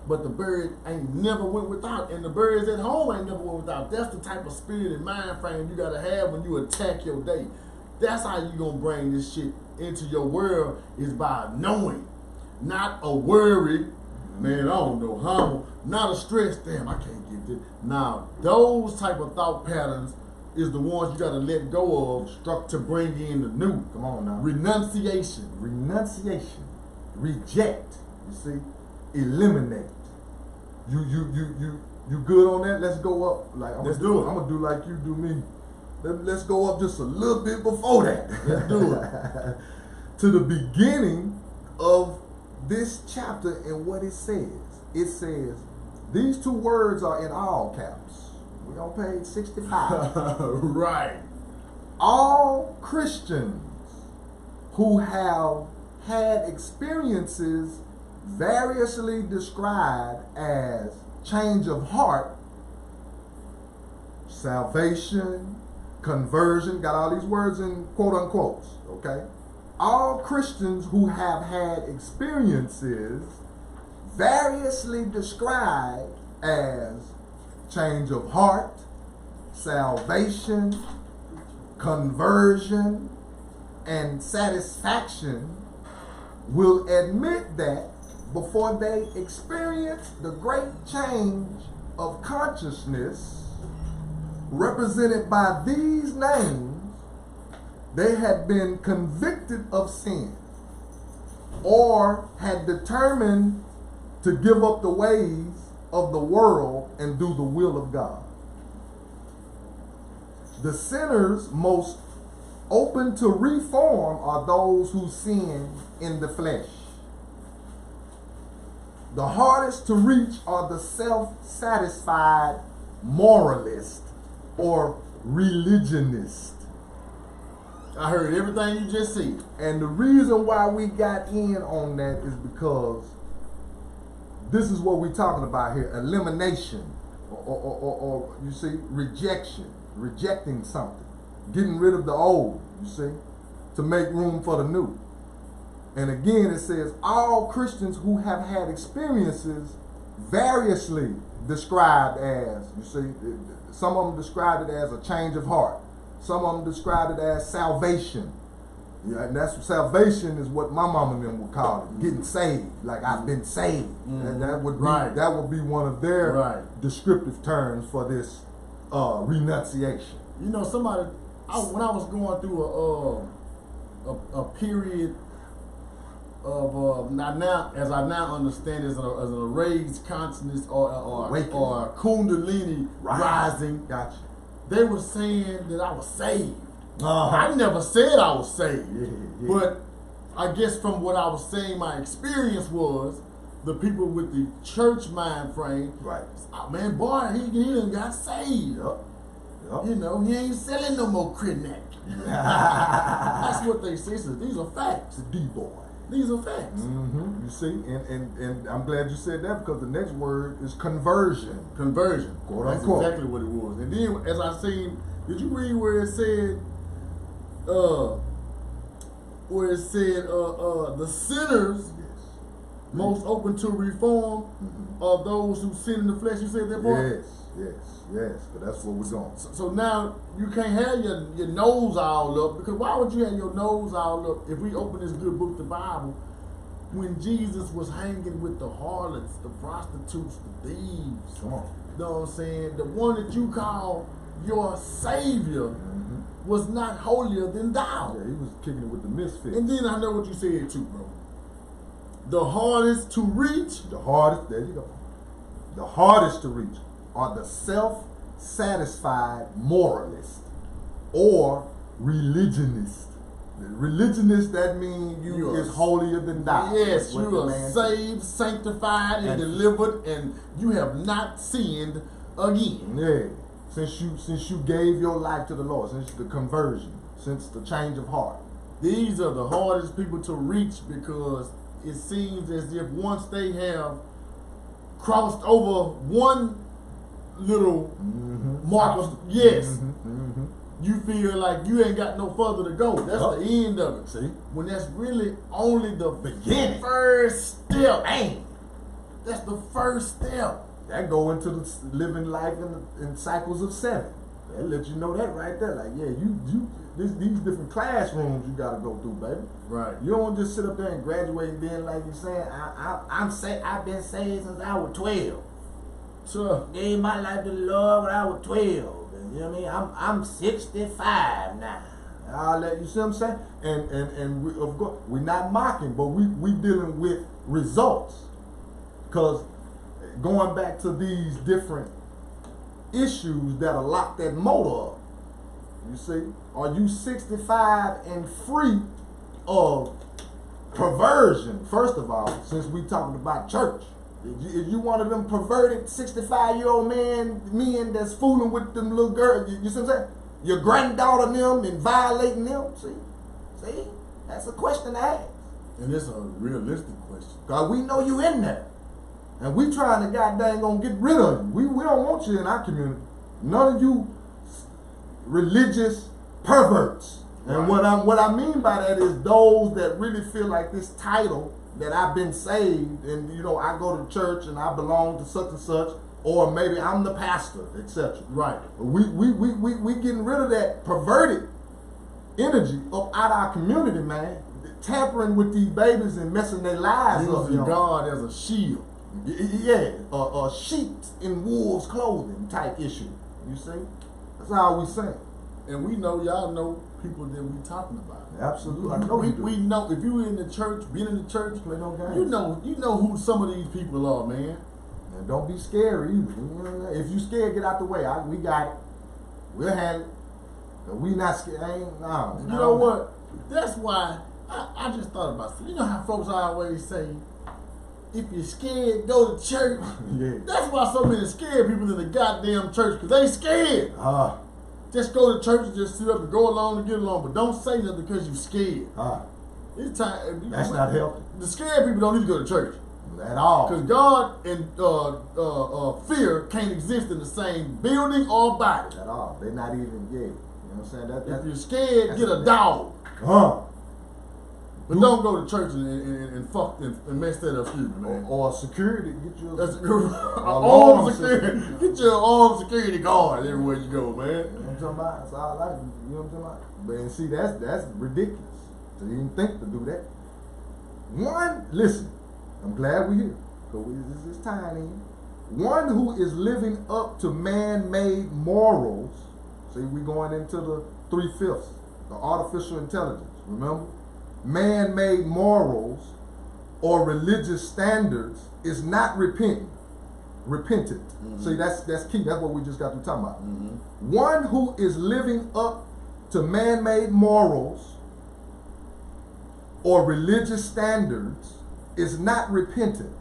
S1: But the bird ain't never went without. And the birds at home ain't never went without. That's the type of spirit and mind frame you gotta have when you attack your day. That's how you gonna bring this shit into your world, is by knowing. Not a worry. Man, I don't know how. Not a stress. Damn, I can't get this. Now, those type of thought patterns is the ones you got to let go of to bring in the new.
S2: Come on now.
S1: Renunciation.
S2: Reject. You see? Eliminate. You good on that? Let's go up.
S1: Let's do it.
S2: I'm gonna do like you do me. Let's go up just a little bit before that.
S1: Let's do it.
S2: To the beginning of this chapter and what it says. It says, these two words are in all caps. We're on page 65.
S1: Right.
S2: All Christians who have had experiences variously described as change of heart, salvation, conversion, got all these words in quote unquotes, okay? All Christians who have had experiences variously described as change of heart, salvation, conversion, and satisfaction will admit that before they experience the great change of consciousness represented by these names, they had been convicted of sin. or had determined to give up the ways of the world and do the will of God. The sinners most open to reform are those who sin in the flesh. The hardest to reach are the self-satisfied moralist or religionist.
S1: I heard everything you just said.
S2: And the reason why we got in on that is because this is what we're talking about here: elimination, or you see, rejection, rejecting something, getting rid of the old, you see, to make room for the new. And again, it says all Christians who have had experiences variously described as, you see, some of them described it as a change of heart. Some of them described it as salvation. Yeah, and that's salvation is what my mama and them would call it, getting saved. Like I've been saved. And that would be one of their descriptive terms for this renunciation.
S1: You know, when I was going through a period of now as I now understand as an raised consciousness or kundalini rising.
S2: Gotcha.
S1: They were saying that I was saved. I never said I was saved. But I guess from what I was saying, my experience was the people with the church mind frame.
S2: Right.
S1: Oh, man, boy, he done got saved.
S2: Yep.
S1: You know, he ain't selling no more Crinet. That's what they say. So these are facts.
S2: The D-boy.
S1: These are facts.
S2: Mm-hmm. You see, and I'm glad you said that because the next word is conversion.
S1: Conversion.
S2: Quote
S1: That's
S2: unquote.
S1: exactly what it was. And then, as I seen, did you read where it said, the sinners most open to reform are those who sin in the flesh? You said that, boy?
S2: Yes. But that's what we're doing.
S1: So now you can't have your nose all up, because why would you have your nose all up if we open this good book, the Bible, when Jesus was hanging with the harlots, the prostitutes, the thieves?
S2: Come on.
S1: You know what I'm saying? The one that you call your Savior was not holier than thou.
S2: Yeah, he was kicking it with the misfits.
S1: And then I know what you said too, bro. The hardest to reach.
S2: There you go. The hardest to reach are the self-satisfied moralist or religionist. The religionist, that means you is holier than thou.
S1: Yes, you are saved, sanctified, and delivered, and you have not sinned again.
S2: Yeah. Since you gave your life to the Lord, since the conversion, since the change of heart.
S1: These are the hardest people to reach, because it seems as if once they have crossed over one little marker, you feel like you ain't got no further to go. That's the end of it.
S2: See?
S1: When that's really only the
S2: beginning.
S1: First step. That's the first step.
S2: That go into the living life in cycles of 7. That let you know that right there. Like, yeah, these different classrooms you gotta go through, baby.
S1: Right.
S2: You don't just sit up there and graduate and then, like you're saying, I've been saved since I was 12.
S1: Sure.
S2: Gave my life to the Lord when I was 12. And, you know what I mean? I'm 65 now. All that, you see what I'm saying? And we, of course, we're not mocking, but we dealing with results. Because going back to these different issues that'll lock that motor up. You see, are you 65 and free of perversion? First of all, since we talking about church, if you one of them perverted 65-year-old men that's fooling with them little girls, you see what I'm saying? Your granddaughter them and violating them. See, that's a question to ask.
S1: And it's a realistic question.
S2: Cause we know you in there. And we trying to goddamn gonna get rid of you. We don't want you in our community. None of you religious perverts. And what I mean by that is those that really feel like this title that I've been saved, and you know I go to church and I belong to such and such, or maybe I'm the pastor, etc.
S1: Right.
S2: We getting rid of that perverted energy up out our community, man. Tampering with these babies and messing their lives up.
S1: Using God as a shield.
S2: Yeah, sheep in wolves' clothing type issue. You see, that's all we saying.
S1: And we know y'all know people that we talking about.
S2: Absolutely, I know
S1: we know if you in the church, been in the church,
S2: play no games.
S1: you know who some of these people are, man.
S2: And don't be scary either. If you scared, get out the way. We got it. We'll handle it. But we not scared. No.
S1: You know what? That's why I just thought about it. You know how folks always say, if you're scared, go to church.
S2: Yeah.
S1: That's why so many scared people in the goddamn church, because they scared. Just go to church and just sit up and go along and get along, but don't say nothing because you're scared. It's time.
S2: That's not healthy.
S1: The scared people don't need to go to church.
S2: At all.
S1: Because God and fear can't exist in the same building or body.
S2: At all. They're not even, You know what I'm saying?
S1: If you're scared, get a dog. But don't go to church and fuck and mess that up, excuse me, man.
S2: Or security. Get your
S1: armed security. Get your armed security guard everywhere you go, man.
S2: You know what I'm talking about? That's all I like. You know what I'm talking about? But see, that's ridiculous to even think to do that. Listen, I'm glad we're here. Because this is tiny. One who is living up to man-made morals. See, we're going into the 3/5, the artificial intelligence. Remember? Man-made morals or religious standards is not repentant. Mm-hmm. See, that's key. That's what we just got to talk about. Mm-hmm. One who is living up to man-made morals or religious standards is not repentant,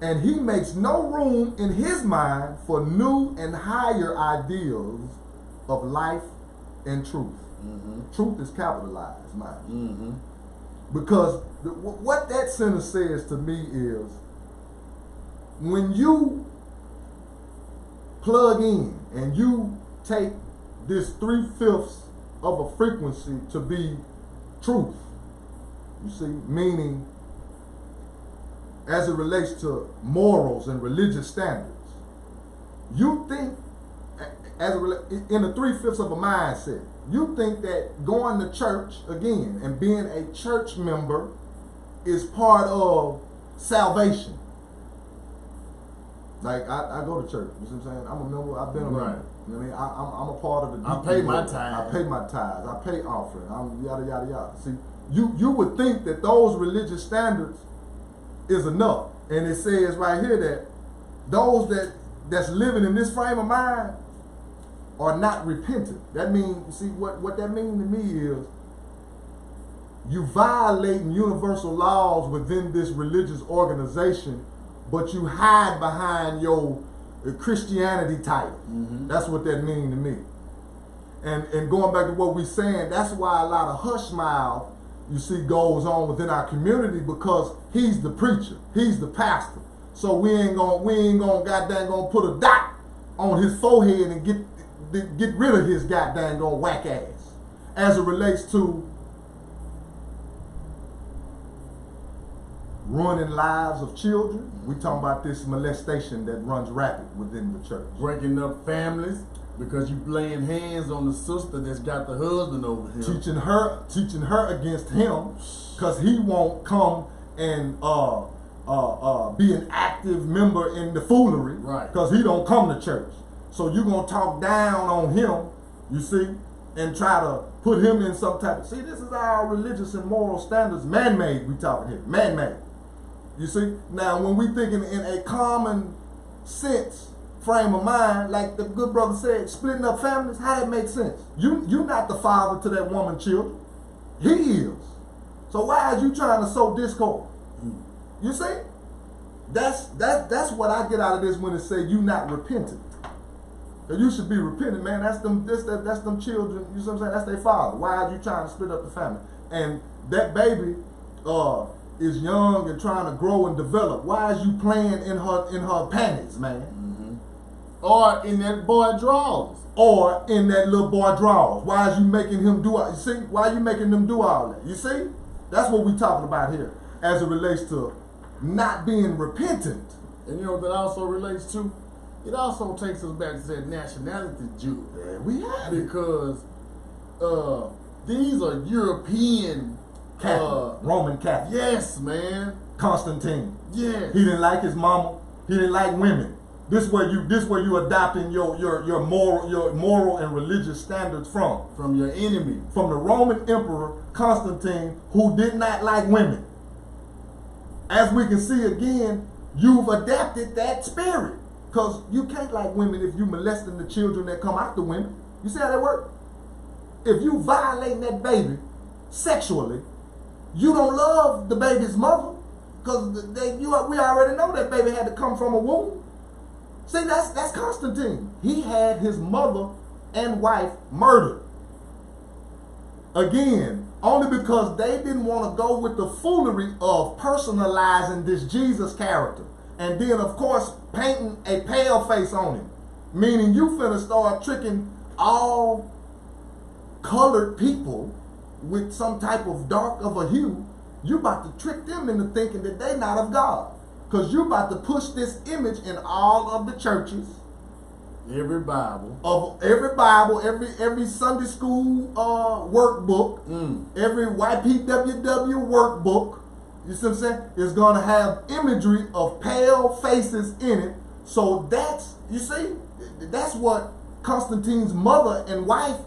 S2: and he makes no room in his mind for new and higher ideals of life and truth. Mm-hmm. Truth is capitalized, mind. Mm-hmm. Because what that sentence says to me is, when you plug in and you take this 3/5 of a frequency to be truth, you see, meaning as it relates to morals and religious standards, you think in the 3/5 of a mindset, you think that going to church again and being a church member is part of salvation. Like I go to church, you see what I'm saying? I'm a member, I've been around. Right. You know what I mean? I'm a part of the
S1: I pay my tithes.
S2: I pay my tithes. I pay offering. I'm yada yada yada. See, you would think that those religious standards is enough. And it says right here that those that's living in this frame of mind are not repentant. That means, see, what that means to me is you violating universal laws within this religious organization, but you hide behind your Christianity title. Mm-hmm. That's what that means to me. And going back to what we're saying, that's why a lot of hush mouth, you see, goes on within our community, because he's the preacher, he's the pastor. So we ain't gonna goddamn gonna put a dot on his forehead and get rid of his goddamn gonna whack ass. As it relates to ruining lives of children, we talking about this molestation that runs rapid within the church.
S1: Breaking up families because you laying hands on the sister that's got the husband over here.
S2: Teaching her against him because he won't come and be an active member in the foolery, right? Because he don't come to church. So you're going to talk down on him, you see, and try to put him in some type of... See, this is our religious and moral standards, man-made, we talking here, man-made. You see? Now, when we thinking in a common sense frame of mind, like the good brother said, splitting up families, how that makes sense? You're not the father to that woman's children. He is. So why is you trying to sow discord? You see? That's what I get out of this when it say you not repentant. You should be repentant, man. That's them children, you see what I'm saying? That's their father. Why are you trying to split up the family? And that baby is young and trying to grow and develop. Why is you playing in her panties, man? Mm-hmm.
S1: Or in that boy drawers.
S2: Or in that little boy drawers. Why is you making him do all? You see? Why are you making them do all that? You see? That's what we're talking about here as it relates to not being repentant.
S1: And you know what that also relates to? It also takes us back to that nationality Jew.
S2: Yeah, we have
S1: because these are European
S2: Catholic, Roman Catholic.
S1: Yes, man.
S2: Constantine.
S1: Yes.
S2: He didn't like his mama. He didn't like women. This where you adopting your moral and religious standards
S1: from your enemy,
S2: from the Roman Emperor Constantine, who did not like women. As we can see again, you've adapted that spirit, because you can't like women if you molesting the children that come out the women. You see how that works? If you violating that baby sexually, you don't love the baby's mother, because we already know that baby had to come from a womb. See, that's Constantine. He had his mother and wife murdered. Again, only because they didn't want to go with the foolery of personalizing this Jesus character. And then, of course, painting a pale face on him. Meaning you finna start tricking all colored people with some type of dark of a hue. You about to trick them into thinking that they not of God. Because you about to push this image in all of the churches.
S1: Every Bible.
S2: Every Sunday school workbook. Every YPWW workbook. You see what I'm saying? Is going to have imagery of pale faces in it. So that's what Constantine's mother and wife,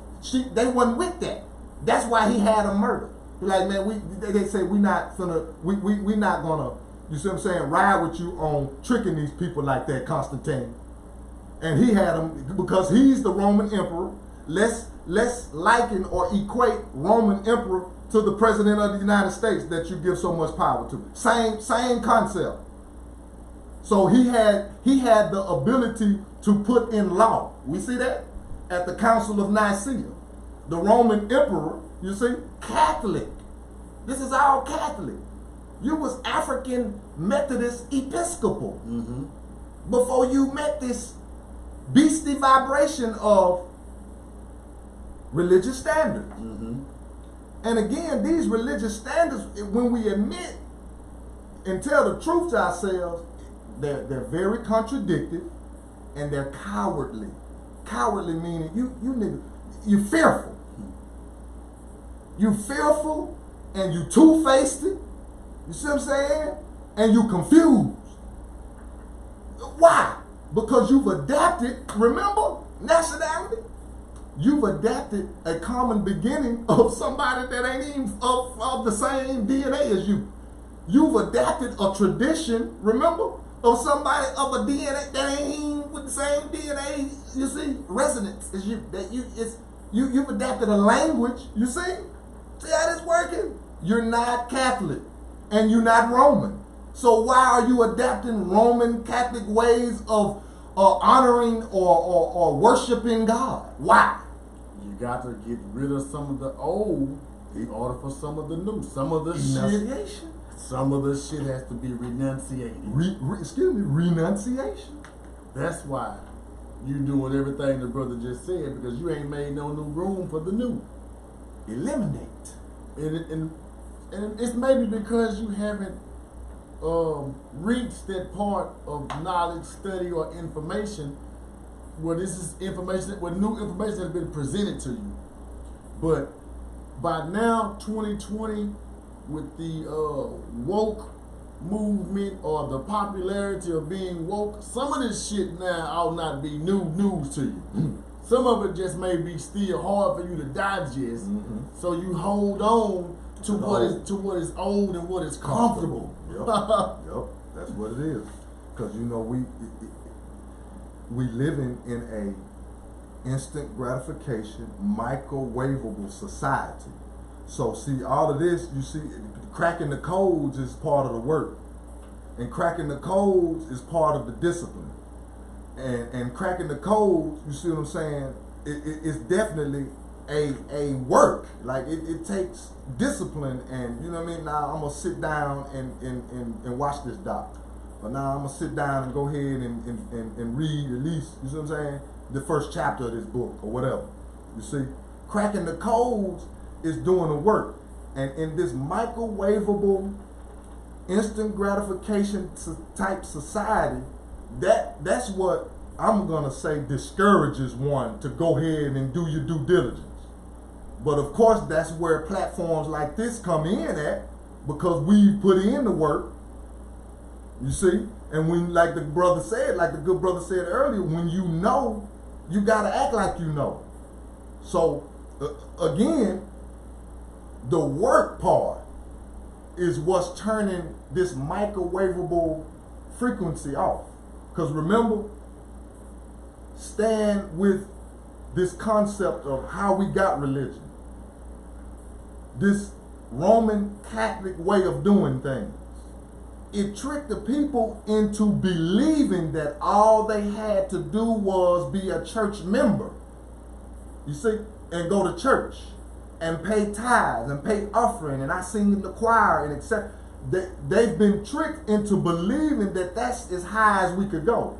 S2: they wasn't with that. That's why he had them murdered. Like, man, they say we not gonna, you see what I'm saying, ride with you on tricking these people like that, Constantine. And he had them, because he's the Roman emperor. Let's liken or equate Roman emperor to the president of the United States that you give so much power to. Same concept. So he had the ability to put in law. We see that at the Council of Nicaea. The Roman emperor, you see, Catholic. This is all Catholic. You was African Methodist Episcopal before you met this beastly vibration of religious standards. And again, these religious standards, when we admit and tell the truth to ourselves, they're very contradictory and they're cowardly. Cowardly meaning you fearful. You fearful and you two-faced. You see what I'm saying? And you confused. Why? Because you've adapted, remember, nationality? You've adapted a common beginning of somebody that ain't even of the same DNA as you. You've adapted a tradition, remember, of somebody of a DNA that ain't even with the same DNA, you see, resonance as you. You've adapted a language, you see? See how this working? You're not Catholic and you're not Roman. So why are you adapting Roman Catholic ways of honoring or worshiping God? Why?
S1: You got to get rid of some of the old in order for some of the new. Some of the
S2: Renunciation.
S1: Some of the shit has to be renunciated.
S2: Renunciation.
S1: That's why you doing everything the brother just said, because you ain't made no new room for the new.
S2: Eliminate.
S1: And it's maybe because you haven't reached that part of knowledge, study, or information where this is information, where new information has been presented to you. But by now, 2020, with the woke movement or the popularity of being woke, some of this shit now ought not be new news to you. Some of it just may be still hard for you to digest. So you hold on to what is old and what is comfortable.
S2: Yep, that's what it is. Because we living in a instant gratification, microwavable society. So see, all of this, you see, cracking the codes is part of the work. And cracking the codes is part of the discipline. And cracking the codes, you see what I'm saying, it's definitely a work. Like it takes discipline, and you know what I mean? Now I'm gonna sit down and watch this doc. But now I'm gonna sit down and go ahead and read at least, you see what I'm saying, the first chapter of this book or whatever. You see? Cracking the codes is doing the work. And in this microwavable, instant gratification type society, that's what I'm gonna say discourages one to go ahead and do your due diligence. But of course, that's where platforms like this come in at, because we put in the work, you see, And when, like the brother said, like the good brother said earlier, when you know, you gotta act like you know. So again, the work part is what's turning this microwavable frequency off. Because remember, stand with this concept of how we got religion. This Roman Catholic way of doing things. It tricked the people into believing that all they had to do was be a church member. You see, and go to church and pay tithes and pay offering, and I sing in the choir and etc. They've been tricked into believing that that's as high as we could go.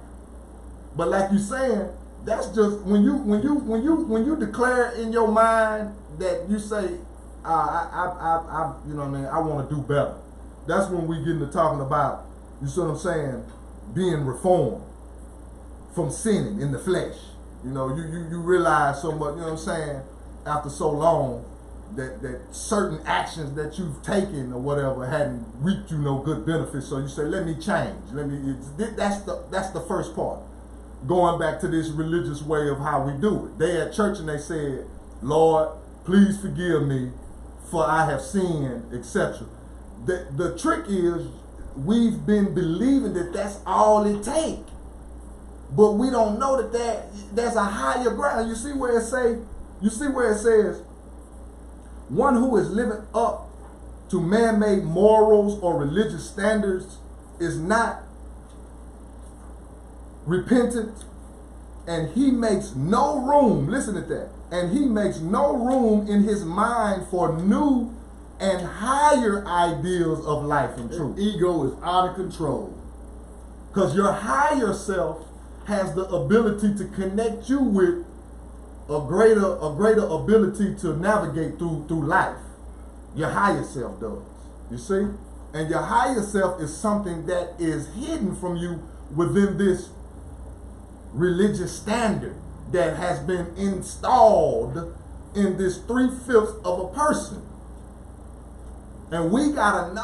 S2: But like you're saying, that's just when you declare in your mind that you say, I you know what I mean, I want to do better. That's when we get into talking about, you see what I'm saying, being reformed from sinning in the flesh. You know, you realize so much, you know what I'm saying, after so long that certain actions that you've taken or whatever hadn't reaped you no good benefits. So you say, let me change. That's the first part. Going back to this religious way of how we do it. They at church and they said, Lord, please forgive me for I have sinned, etc. The trick is we've been believing that that's all it takes. But we don't know that there's a higher ground. You see where it says, one who is living up to man-made morals or religious standards is not repentant, and he makes no room, listen to that, and he makes no room in his mind for new and higher ideals of life and truth.
S1: Ego is out of control.
S2: Because your higher self has the ability to connect you with a greater ability to navigate through life. Your higher self does. You see? And your higher self is something that is hidden from you within this religious standard that has been installed in this 3/5 of a person. And we have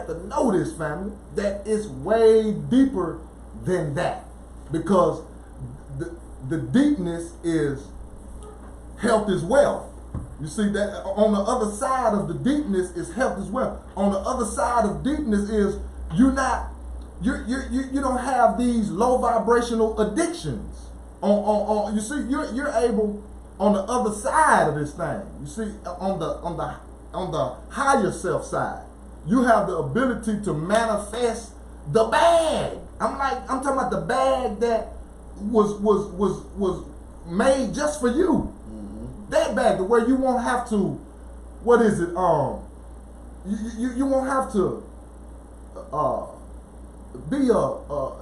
S2: to know this, family, that it's way deeper than that. Because the deepness is health is wealth. You see that on the other side of the deepness is health is wealth. On the other side of deepness is you don't have these low vibrational addictions. You see, you're able on the other side of this thing. You see, on the higher self side, you have the ability to manifest the bag. I'm talking about the bag that was made just for you. Mm-hmm. That bag, to where you won't have to, what is it? You won't have to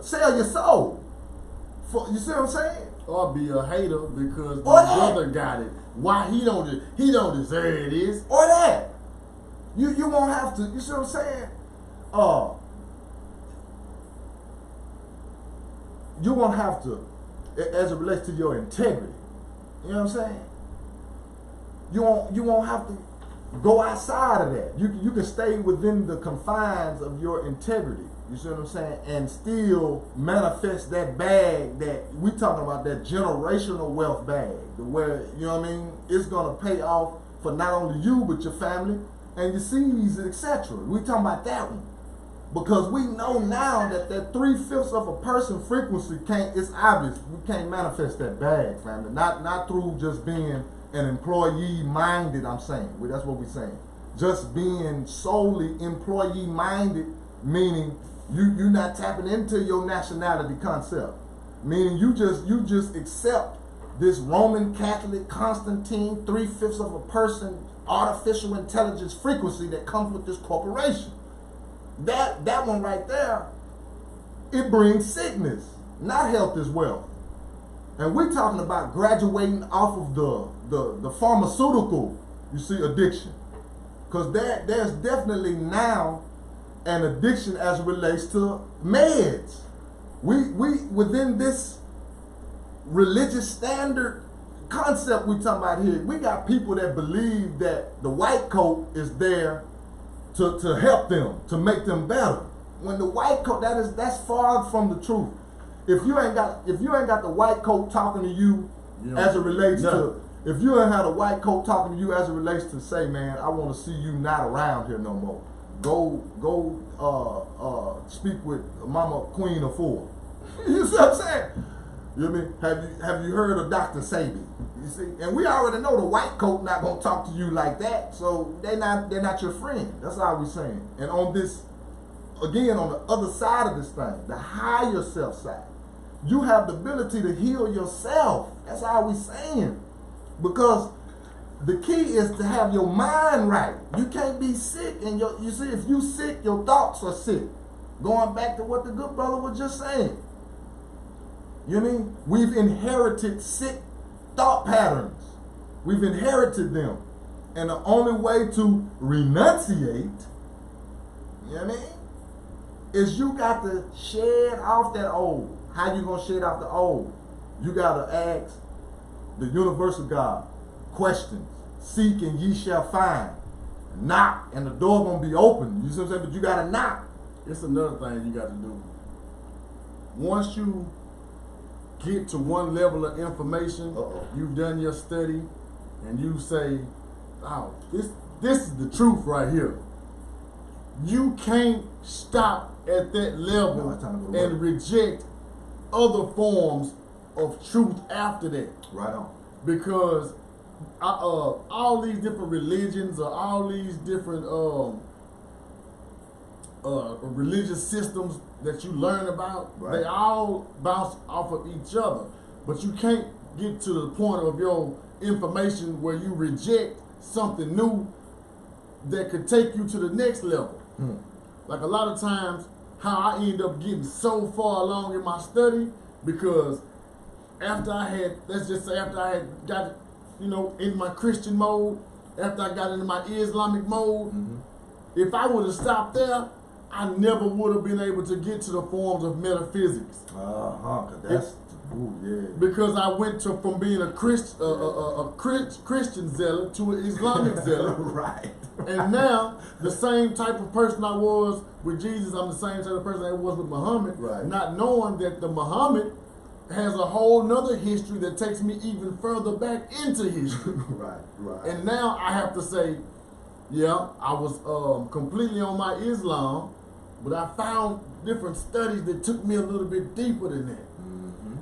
S2: sell your soul. You see what I'm saying?
S1: Or be a hater because my brother got it. Why he don't deserve this?
S2: Or that. You won't have to, you see what I'm saying? You won't have to, as it relates to your integrity. You know what I'm saying? You won't have to go outside of that. You can stay within the confines of your integrity. You see what I'm saying? And still manifest that bag that we talking about, that generational wealth bag, where, you know what I mean, it's gonna pay off for not only you but your family and your seeds, etc. We talking about that one. Because we know now that 3/5 of a person frequency it's obvious. We can't manifest that bag, family. Not through just being an employee minded, I'm saying. That's what we're saying. Just being solely employee minded, meaning you're not tapping into your nationality concept. Meaning you just accept this Roman Catholic Constantine 3/5 of a person artificial intelligence frequency that comes with this corporation. That one right there, it brings sickness, not health as well. And we're talking about graduating off of the pharmaceutical, you see, addiction. Because there's definitely now an addiction as it relates to meds. We within this religious standard concept we talking about here, we got people that believe that the white coat is there to help them, to make them better. when the white coat, that's far from the truth. If you ain't got the white coat talking to you as it relates to, if you ain't had a white coat talking to you as it relates to, say, man, I want to see you not around here no more. Go speak with Mama Queen of Four. You see what I'm saying? You know what I mean? Have you heard of Dr. Sabi? You see, and we already know the white coat not gonna talk to you like that, so they're not your friend. That's all we saying. And on this, again, on the other side of this thing, the higher self side, you have the ability to heal yourself. That's all we saying. Because the key is to have your mind right. You can't be sick, and you see, if you sick, your thoughts are sick. Going back to what the good brother was just saying. You know what I mean? We've inherited sick thought patterns. We've inherited them. And the only way to renunciate, you know what I mean, is you got to shed off that old. How you going to shed off the old? You got to ask the universal God questions. Seek and ye shall find. Knock and the door going to be open. You see what I'm saying? But you got to knock.
S1: It's another thing you got to do. Once you get to one level of information, you've done your study, and you say, "Oh, this is the truth right here." You can't stop at that level and reject other forms of truth after that.
S2: Right on.
S1: Because all these different religions or all these different religious systems that you learn about, they all bounce off of each other. But you can't get to the point of your information where you reject something new that could take you to the next level. Like a lot of times, how I end up getting so far along in my study, because after I had got, in my Christian mode, after I got into my Islamic mode, if I would have stopped there, I never would have been able to get to the forms of metaphysics. Because I went from being a Christian zealot to an Islamic zealot.
S2: Right.
S1: And now, the same type of person I was with Jesus, I'm the same type of person I was with Muhammad, not knowing that the Muhammad has a whole nother history that takes me even further back into history.
S2: Right.
S1: And now I have to say, yeah, I was completely on my Islam, but I found different studies that took me a little bit deeper than that.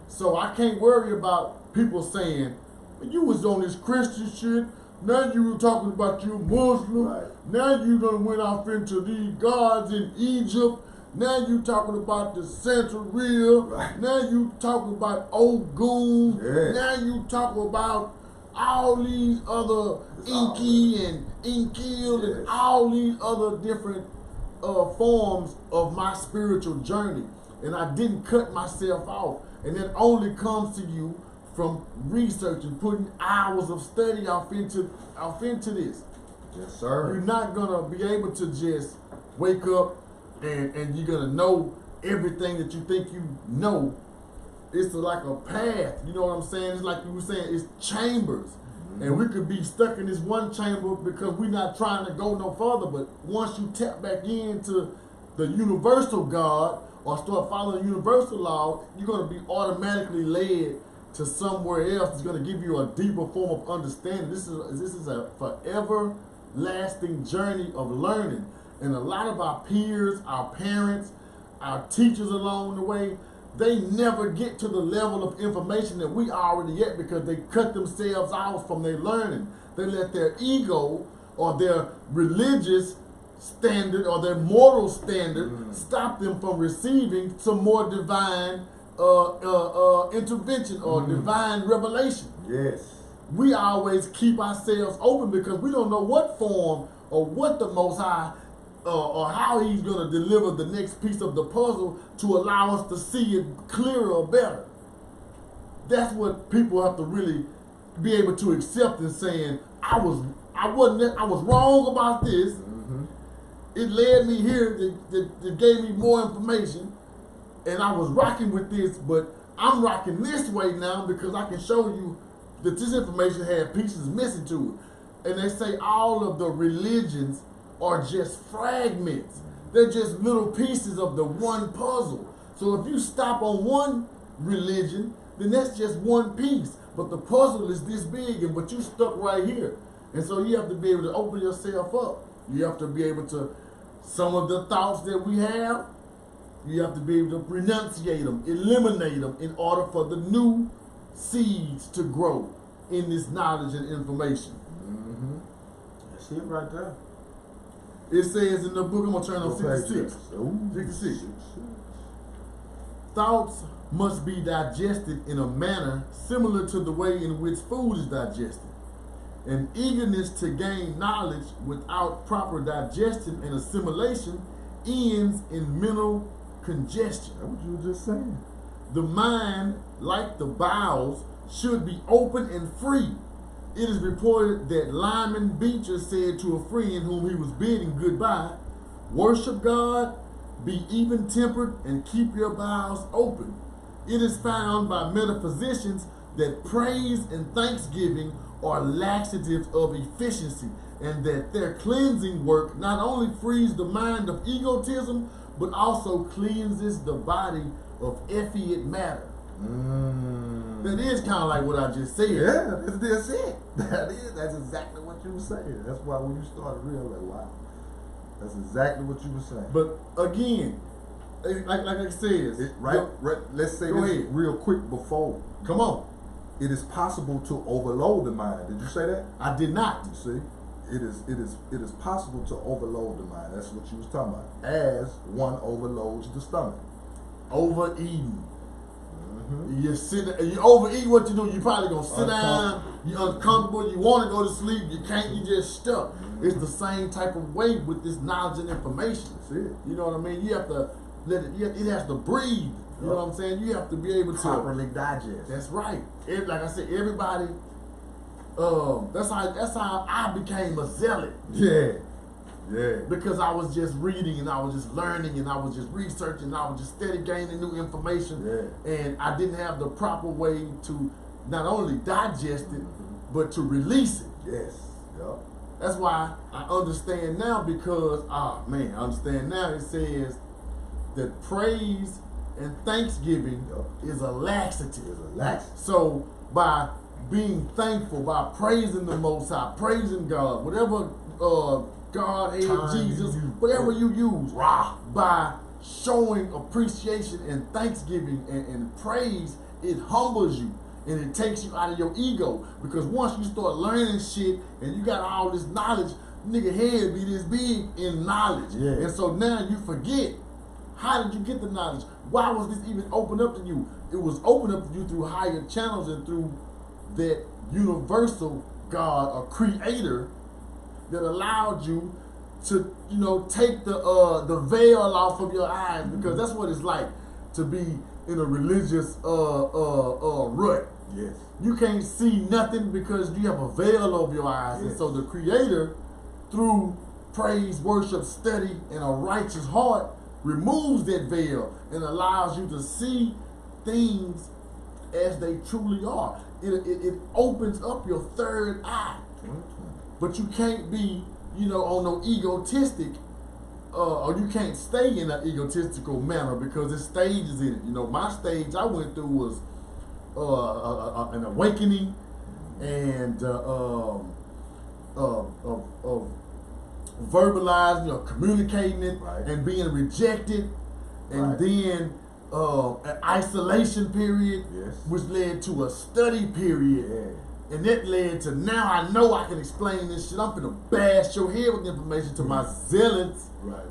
S1: So I can't worry about people saying, you was on this Christian shit, now you were talking about you Muslim, now you done went off into these gods in Egypt, now you talking about the Santeria, now you talking about Ogun, now you talking about all these other Inky and Inkil and all these other different forms of my spiritual journey. And I didn't cut myself off. And that only comes to you from researching, putting hours of study off into this.
S2: Yes, sir.
S1: You're not gonna be able to just wake up and you're gonna know everything that you think you know. It's like a path, you know what I'm saying? It's like you were saying, it's chambers. And we could be stuck in this one chamber because we're not trying to go no further. But once you tap back into the universal God or start following universal law, you're going to be automatically led to somewhere else. It's going to give you a deeper form of understanding. This is a forever lasting journey of learning. And a lot of our peers, our parents, our teachers along the way, they never get to the level of information that we already at because they cut themselves off from their learning. They let their ego or their religious standard or their moral standard stop them from receiving some more divine intervention or divine revelation.
S2: Yes.
S1: We always keep ourselves open because we don't know what form or what the Most High or how he's going to deliver the next piece of the puzzle to allow us to see it clearer or better. That's what people have to really be able to accept in saying, I was wrong about this. It led me here, that gave me more information, and I was rocking with this, but I'm rocking this way now because I can show you that this information had pieces missing to it. And they say all of the religions are just fragments. They're just little pieces of the one puzzle. So if you stop on one religion, then that's just one piece. But the puzzle is this big, but you stuck right here. And so you have to be able to open yourself up. You have to be able to, some of the thoughts that we have, you have to be able to renunciate them, eliminate them in order for the new seeds to grow in this knowledge and information.
S2: Mm-hmm. That's it right there.
S1: It says in the book, I'm going to turn on 66. 66. Thoughts must be digested in a manner similar to the way in which food is digested. An eagerness to gain knowledge without proper digestion and assimilation ends in mental congestion.
S2: That's what you were just saying.
S1: The mind, like the bowels, should be open and free. It is reported that Lyman Beecher said to a friend whom he was bidding goodbye, "Worship God, be even-tempered, and keep your bowels open." It is found by metaphysicians that praise and thanksgiving are laxatives of efficiency, and that their cleansing work not only frees the mind of egotism, but also cleanses the body of effete matter. That is kind of like what I just said.
S2: Yeah, that's it. That's exactly what you were saying. That's why when you started realizing, wow, that's exactly what you were saying.
S1: But again, like I said,
S2: let's say
S1: go
S2: this
S1: ahead.
S2: real quick before.
S1: Come on.
S2: It is possible to overload the mind. Did you say that?
S1: I did not.
S2: You see, it is possible to overload the mind. That's what you was talking about. As one overloads the stomach.
S1: Overeating. You overeat, what you do, you probably gonna sit down, you're uncomfortable, you wanna go to sleep, you can't, you just stuck. It's the same type of way with this knowledge and information.
S2: That's it.
S1: You know what I mean? You have to let it has to breathe. You know what I'm saying? You have to be able to
S2: properly digest.
S1: That's right. Like I said, everybody, that's how I became a zealot.
S2: Yeah. Yeah.
S1: Because I was just reading and I was just learning and I was just researching and I was just steady gaining new information.
S2: Yeah.
S1: And I didn't have the proper way to not only digest it, but to release it.
S2: Yes. Yep.
S1: That's why I understand now, because, I understand now. It says that praise and thanksgiving is a laxative. So by being thankful, by praising the Most High, praising God, whatever God, Jesus, whatever you use, by showing appreciation and thanksgiving and praise, it humbles you and it takes you out of your ego. Because once you start learning shit and you got all this knowledge, nigga head be this big in knowledge.
S2: Yeah.
S1: And so now you forget, how did you get the knowledge? Why was this even opened up to you? It was opened up to you through higher channels and through that universal God or creator that allowed you to, take the veil off of your eyes, because that's what it's like to be in a religious rut.
S2: Yes.
S1: You can't see nothing because you have a veil over your eyes.
S2: Yes.
S1: And so the Creator, through praise, worship, study, and a righteous heart, removes that veil and allows you to see things as they truly are. It opens up your third eye. But you can't be, on no egotistic, or you can't stay in an egotistical manner, because there's stages in it. My stage I went through was an awakening and verbalizing, communicating it, and being rejected, and then an isolation period, which led to a study period.
S2: Yeah.
S1: And that led to, now I know I can explain this shit. I'm finna bash your head with information to my zealots.
S2: Right.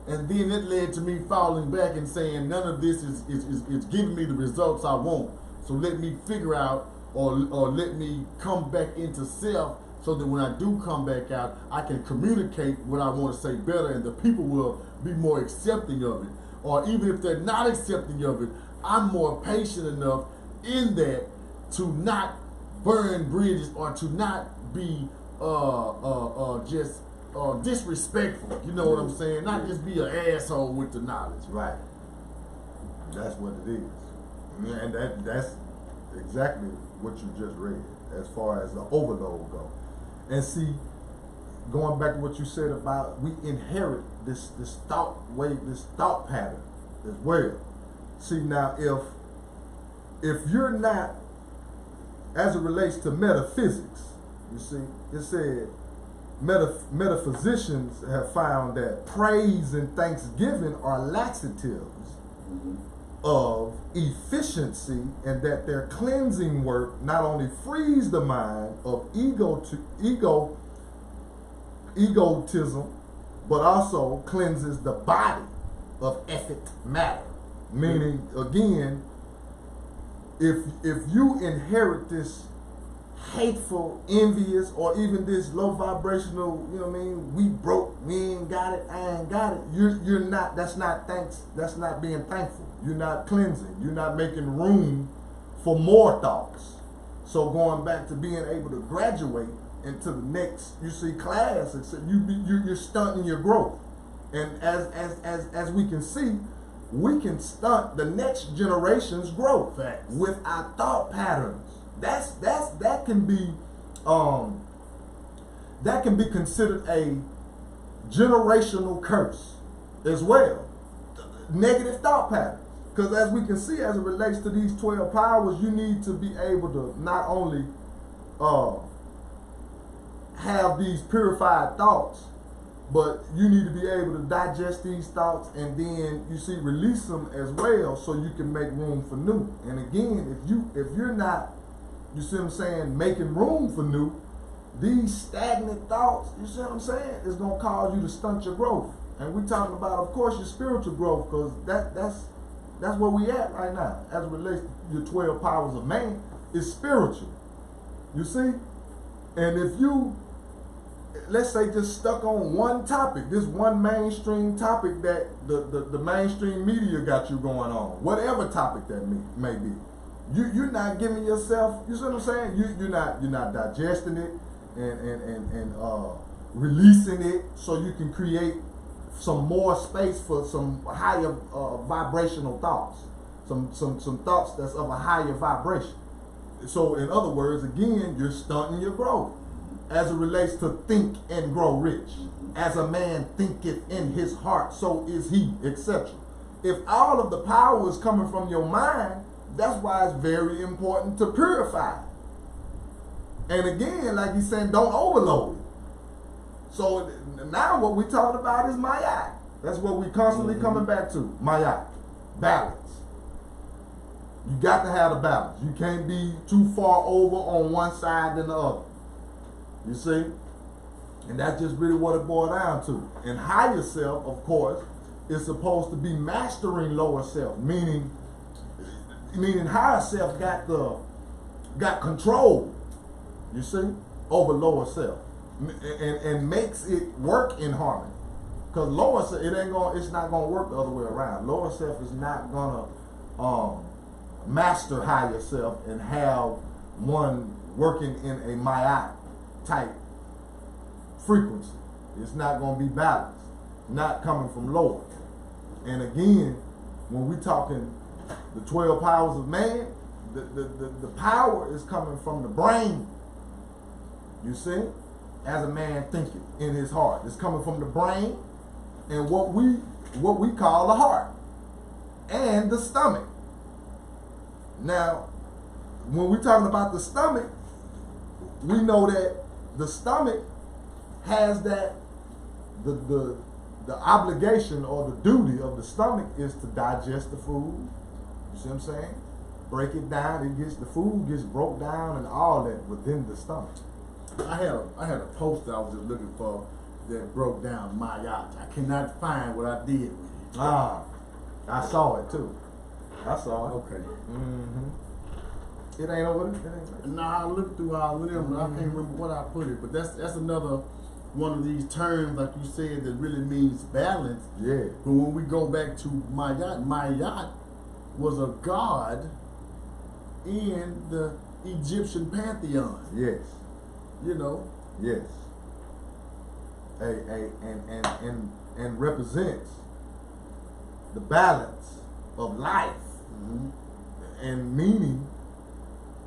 S1: And then that led to me falling back and saying, none of this is giving me the results I want. So let me figure out, or let me come back into self, so that when I do come back out, I can communicate what I want to say better, and the people will be more accepting of it. Or even if they're not accepting of it, I'm more patient enough in that to not burn bridges, or to not be just disrespectful. You know what I'm saying? Not just be an asshole with the knowledge.
S2: Right. That's what it is. And that's exactly what you just read as far as the overload go. And see, going back to what you said about we inherit this thought pattern as well. See, now if you're not, as it relates to metaphysics, you see, it said metaphysicians have found that praise and thanksgiving are laxatives of efficiency, and that their cleansing work not only frees the mind of egotism, but also cleanses the body of effete matter. Meaning, again, if you inherit this hateful, envious, or even this low vibrational, you know what I mean, we broke, we ain't got it, I ain't got it, you're not, that's not being thankful. You're not cleansing. You're not making room for more thoughts. So going back to being able to graduate into the next, you see, class, you're stunting your growth. And as we can see, we can stunt the next generation's growth with our thought patterns. That can be considered a generational curse as well. Negative thought patterns. Because as we can see, as it relates to these 12 powers, you need to be able to not only have these purified thoughts, but you need to be able to digest these thoughts and then, you see, release them as well, so you can make room for new. And again, if you're not, you see what I'm saying, making room for new, these stagnant thoughts, you see what I'm saying, is going to cause you to stunt your growth. And we're talking about, of course, your spiritual growth, because that's where we at right now. As it relates to your 12 powers of man, it's spiritual. You see? And if you, let's say, just stuck on one topic, this one mainstream topic that the mainstream media got you going on, whatever topic that may be, you're not giving yourself, you see what I'm saying? You're not digesting it and releasing it so you can create some more space for some higher vibrational thoughts, some thoughts that's of a higher vibration. So in other words, again, you're stunting your growth as it relates to think and grow rich. As a man thinketh in his heart, so is he, etc. If all of the power is coming from your mind, that's why it's very important to purify. And again, like he's saying, don't overload it. So now what we're talking about is mayat. That's what we constantly coming back to. Mayat. Balance. You got to have a balance. You can't be too far over on one side than the other. You see? And that's just really what it boils down to. And higher self, of course, is supposed to be mastering lower self, meaning higher self got control, you see, over lower self. And makes it work in harmony. Because lower self, it's not gonna work the other way around. Lower self is not gonna master higher self and have one working in a mayat type frequency. It's not gonna be balanced, not coming from lower. And again, when we talking the 12 powers of man, the power is coming from the brain. You see? As a man thinking in his heart. It's coming from the brain and what we call the heart and the stomach. Now, when we're talking about the stomach, we know that the stomach has that the obligation or the duty of the stomach is to digest the food. You see what I'm saying? Break it down. The food gets broke down and all that within the stomach.
S1: I had a poster I was just looking for that broke down mayat. I cannot find what I did with it.
S2: I saw it too. I saw it.
S1: Okay.
S2: Mm-hmm. It ain't over there?
S1: Nah, I looked through all of them, but I can't remember what I put it. But that's another one of these terms, like you said, that really means balance.
S2: Yeah.
S1: But when we go back to Mayat was a god in the Egyptian pantheon.
S2: Yes.
S1: You know.
S2: Yes. And represents the balance of life and meaning.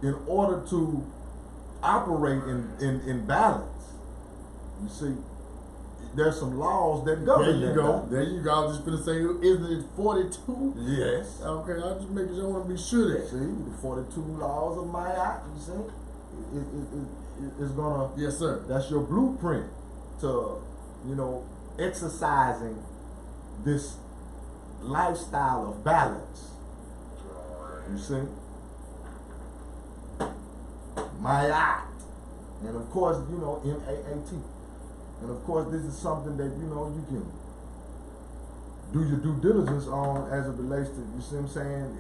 S2: In order to operate in balance, you see, there's some laws that govern
S1: There you
S2: that.
S1: go. There you go. I was just gonna say, isn't it 42?
S2: Yes.
S1: Okay, I just making sure I want to be sure that.
S2: See, the 42 laws of Ma'at, you see, it's gonna.
S1: Yes, sir.
S2: That's your blueprint to, exercising this lifestyle of balance. You see, Ma'at, and of course, MAAT, and of course, this is something that you can do your due diligence on as it relates to, you see what I'm saying,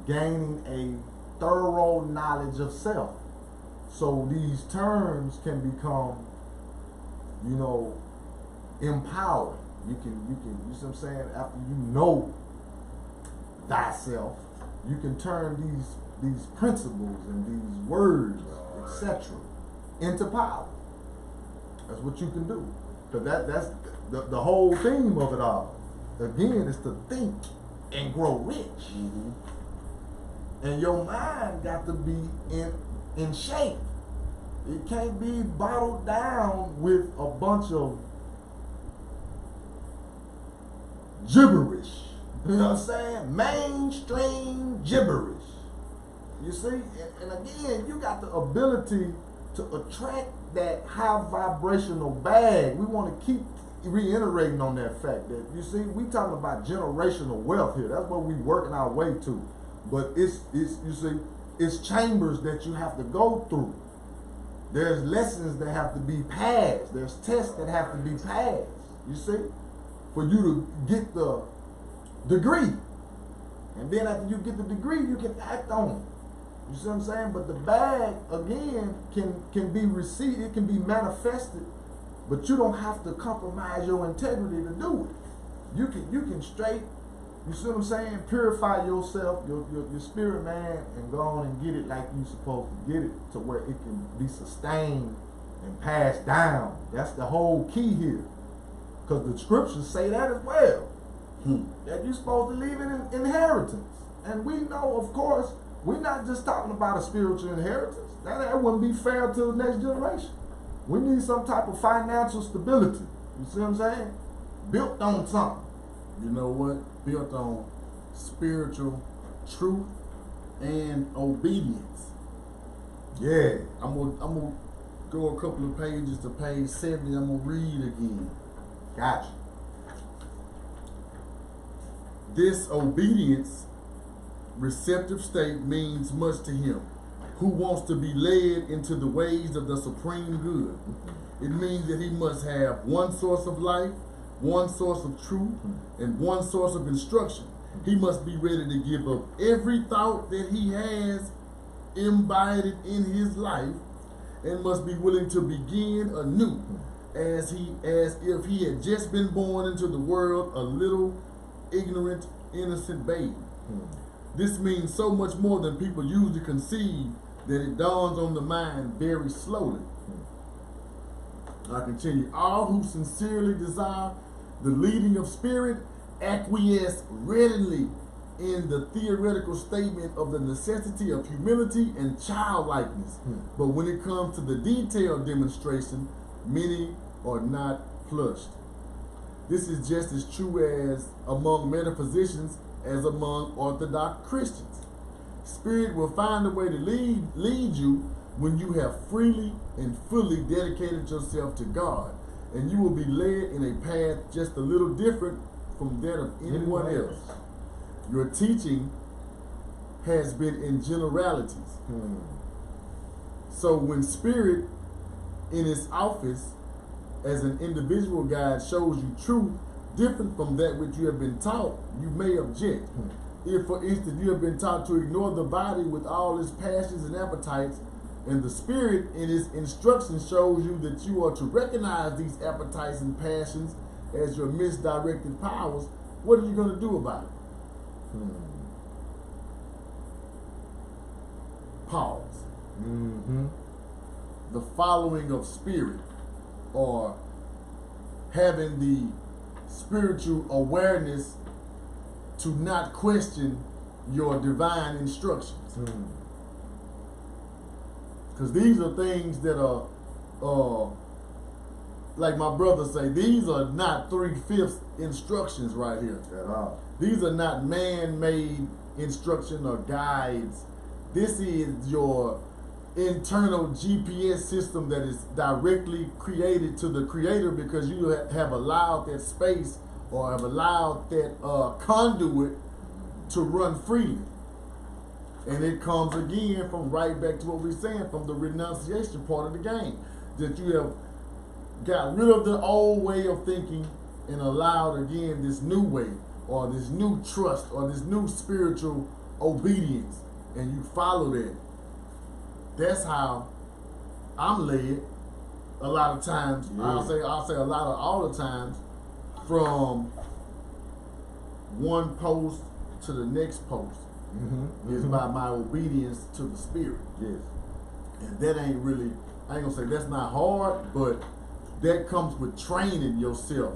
S2: gaining a thorough knowledge of self. So these terms can become, empowered. You see what I'm saying, after you know thyself, you can turn these principles and these words, etc., into power. That's what you can do. Because that's the whole theme of it all. Again, is to think and grow rich.
S1: Mm-hmm.
S2: And your mind got to be in shape. It can't be bottled down with a bunch of gibberish. You know what I'm saying? Mainstream gibberish. You see? And again, you got the ability to attract that high vibrational bag. We want to keep reiterating on that fact that, you see, we talking about generational wealth here. That's what we working our way to. But it's you see, it's chambers that you have to go through. There's lessons that have to be passed. There's tests that have to be passed. You see? For you to get the degree. And then after you get the degree, you can act on it. You see what I'm saying? But the bag, again, can be received, it can be manifested, but you don't have to compromise your integrity to do it. You can straight, you see what I'm saying, purify yourself, your spirit, man, and go on and get it like you're supposed to get it, to where it can be sustained and passed down. That's the whole key here. Because the scriptures say that as well. That you're supposed to leave an inheritance. And we know, of course, we're not just talking about a spiritual inheritance. That wouldn't be fair to the next generation. We need some type of financial stability. You see what I'm saying? Built on something.
S1: You know what? Built on spiritual truth and obedience.
S2: Yeah.
S1: I'm gonna go a couple of pages to page 70. I'm gonna read again.
S2: Gotcha.
S1: This obedience receptive state means much to him who wants to be led into the ways of the supreme good. It means that he must have one source of life, one source of truth, and one source of instruction. He must be ready to give up every thought that he has embodied in his life, and must be willing to begin anew as if he had just been born into the world, a little ignorant, innocent baby. This means so much more than people usually conceive, that it dawns on the mind very slowly. I continue. All who sincerely desire the leading of spirit acquiesce readily in the theoretical statement of the necessity of humility and childlikeness. But when it comes to the detailed demonstration, many are not flushed. This is just as true as among metaphysicians as among Orthodox Christians. Spirit will find a way to lead you when you have freely and fully dedicated yourself to God, and you will be led in a path just a little different from that of anyone else. Your teaching has been in generalities. So when Spirit in its office as an individual guide shows you truth different from that which you have been taught, you may object. If, for instance, you have been taught to ignore the body with all its passions and appetites, and the Spirit in its instruction shows you that you are to recognize these appetites and passions as your misdirected powers, what are you going to do about it? Pause. The following of Spirit, or having the spiritual awareness to not question your divine instructions. Because these are things that are like my brother say, these are not 3/5 instructions right here.
S2: At all.
S1: These are not man-made instruction or guides. This is your internal GPS system that is directly created to the creator because you have allowed that space or have allowed that conduit to run freely. And it comes again from right back to what we're saying from the renunciation part of the game. That you have got rid of the old way of thinking and allowed again this new way or this new trust or this new spiritual obedience, and you follow that. That's how I'm led a lot of times.
S2: Yeah.
S1: I'll say all the times, from one post to the next post is by my obedience to the Spirit.
S2: Yes.
S1: And that ain't really, I ain't gonna say that's not hard, but that comes with training yourself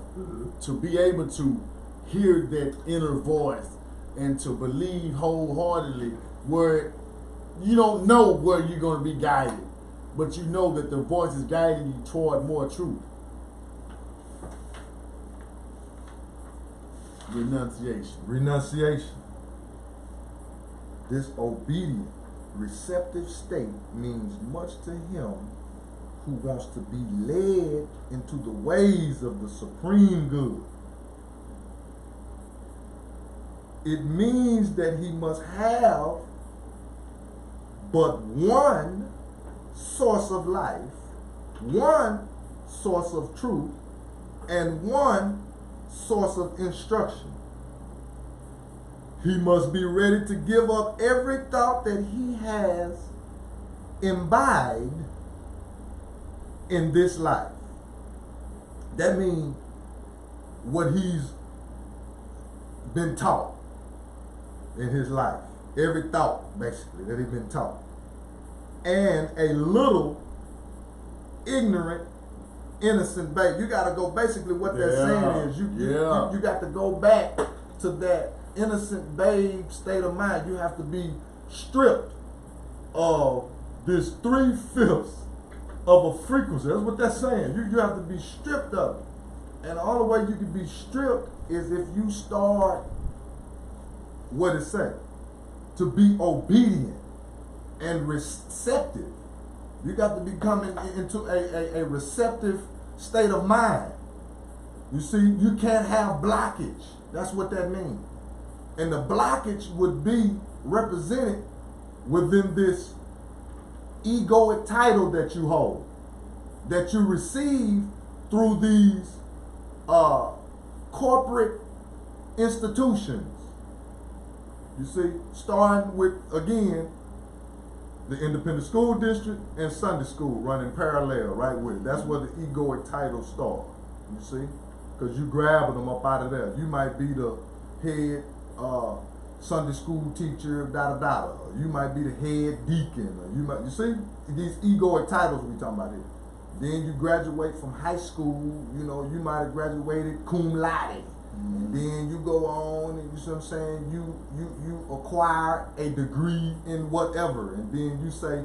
S1: to be able to hear that inner voice and to believe wholeheartedly where you don't know where you're going to be guided, but you know that the voice is guiding you toward more truth.
S2: Renunciation. This obedient, receptive state means much to him who wants to be led into the ways of the supreme good. It means that he must have but one source of life, one source of truth, and one source of instruction. He must be ready to give up every thought that he has imbibed in this life. That means what he's been taught in his life. Every thought, basically, that he's been taught. And a little ignorant, innocent babe. You got to go, basically what they're saying is you got to go back to that innocent babe state of mind. You have to be stripped of this 3/5 of a frequency. That's what they're saying. You have to be stripped of it. And the only way you can be stripped is if you start, what it say, to be obedient and receptive. You got to be coming into a receptive state of mind. You see, you can't have blockage. That's what that means. And the blockage would be represented within this egoic title that you hold, that you receive through these corporate institutions. You see, starting with, again, the independent school district and Sunday school running parallel right with it. That's where the egoic titles start, you see? Because you grabbing them up out of there. You might be the head Sunday school teacher, da-da-da. You might be the head deacon. Or you see, these egoic titles we talking about here. Then you graduate from high school, you know, you might have graduated cum laude. And then you go on and you see what I'm saying, you acquire a degree in whatever, and then you say,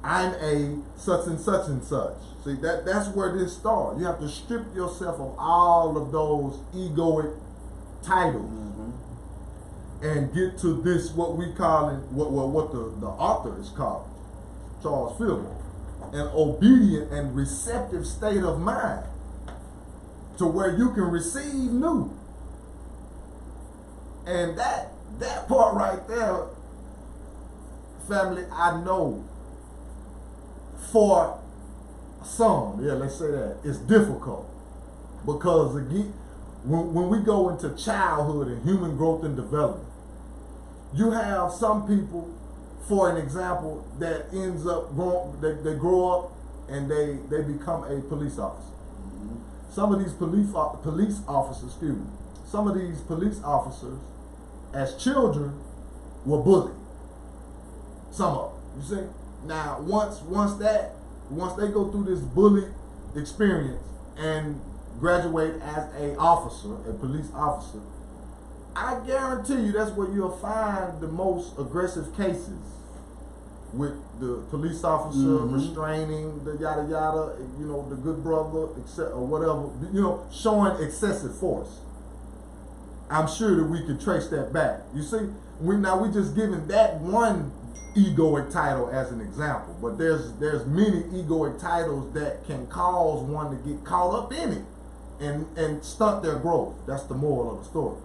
S2: I'm a such and such and such. See, that's where this starts. You have to strip yourself of all of those egoic titles and get to this, what we call it, what the author is called, Charles Phillips, an obedient and receptive state of mind to where you can receive new. And that part right there, family, I know for some, let's say that, it's difficult. Because again, when we go into childhood and human growth and development, you have some people, for an example, that ends up they grow up and they become a police officer. Some of these police officers, some of these police officers, as children, were bullied. Some of them, you see. Now, once they go through this bully experience and graduate as a police officer, I guarantee you that's where you'll find the most aggressive cases with the police officer restraining the yada yada, you know, the good brother, or whatever, you know, showing excessive force. I'm sure that we could trace that back. You see, we just giving that one egoic title as an example, but there's many egoic titles that can cause one to get caught up in it and stunt their growth. That's the moral of the story.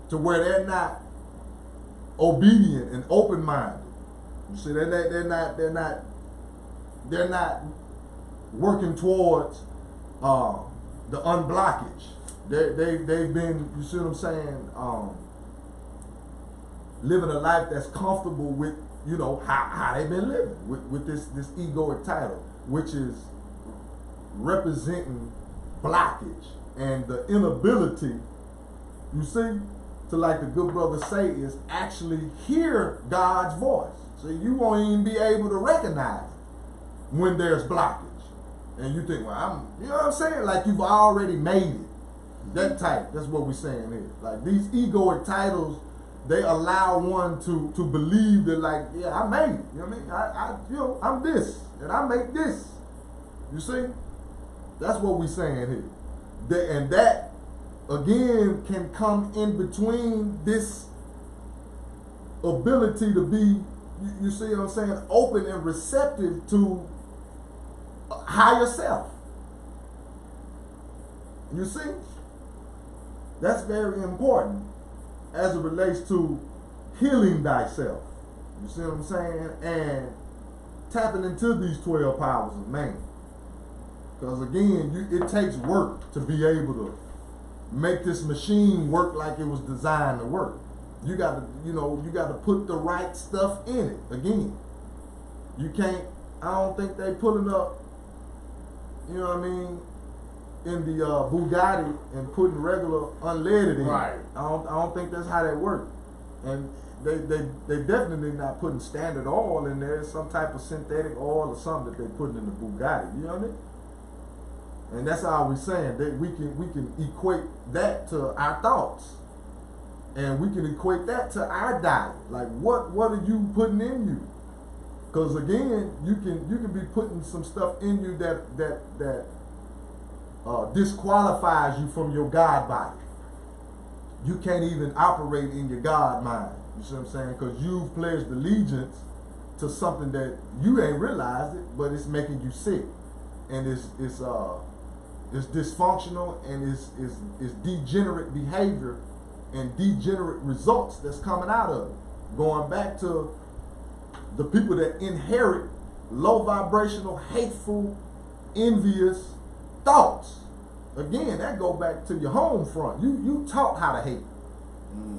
S2: To where they're not obedient and open-minded. You see, they're not working towards the unblockage. They've been, you see what I'm saying, living a life that's comfortable with, you know, how they've been living with this egoic title, which is representing blockage and the inability, you see, to, like the good brother say, is actually hear God's voice. So you won't even be able to recognize when there's blockage. And you think, well, you know what I'm saying? Like you've already made it. That type, that's what we're saying here. Like these egoic titles, they allow one to believe that, like, yeah, I made it. You know what I mean? You know, I'm this and I make this. You see? That's what we're saying here. And that again can come in between this ability to be, you see what I'm saying, open and receptive to higher self. You see? That's very important as it relates to healing thyself. You see what I'm saying? And tapping into these 12 powers of man. Because again, it takes work to be able to make this machine work like it was designed to work. You got to, you got to put the right stuff in it. Again, you can't. I don't think they pulling up, you know what I mean, in the Bugatti and putting regular unleaded in.
S1: Right.
S2: I don't think that's how that works. And they definitely not putting standard oil in there. Some type of synthetic oil or something that they putting in the Bugatti. You know what I mean? And that's all we're saying. That we can equate that to our thoughts. And we can equate that to our diet. Like what are you putting in you? Because again, you can be putting some stuff in you that disqualifies you from your God body. You can't even operate in your God mind. You see what I'm saying? Because you've pledged allegiance to something that you ain't realized it, but it's making you sick, and it's dysfunctional, and it's degenerate behavior and degenerate results that's coming out of it. Going back to the people that inherit low vibrational, hateful, envious thoughts. Again, that go back to your home front. You taught how to hate.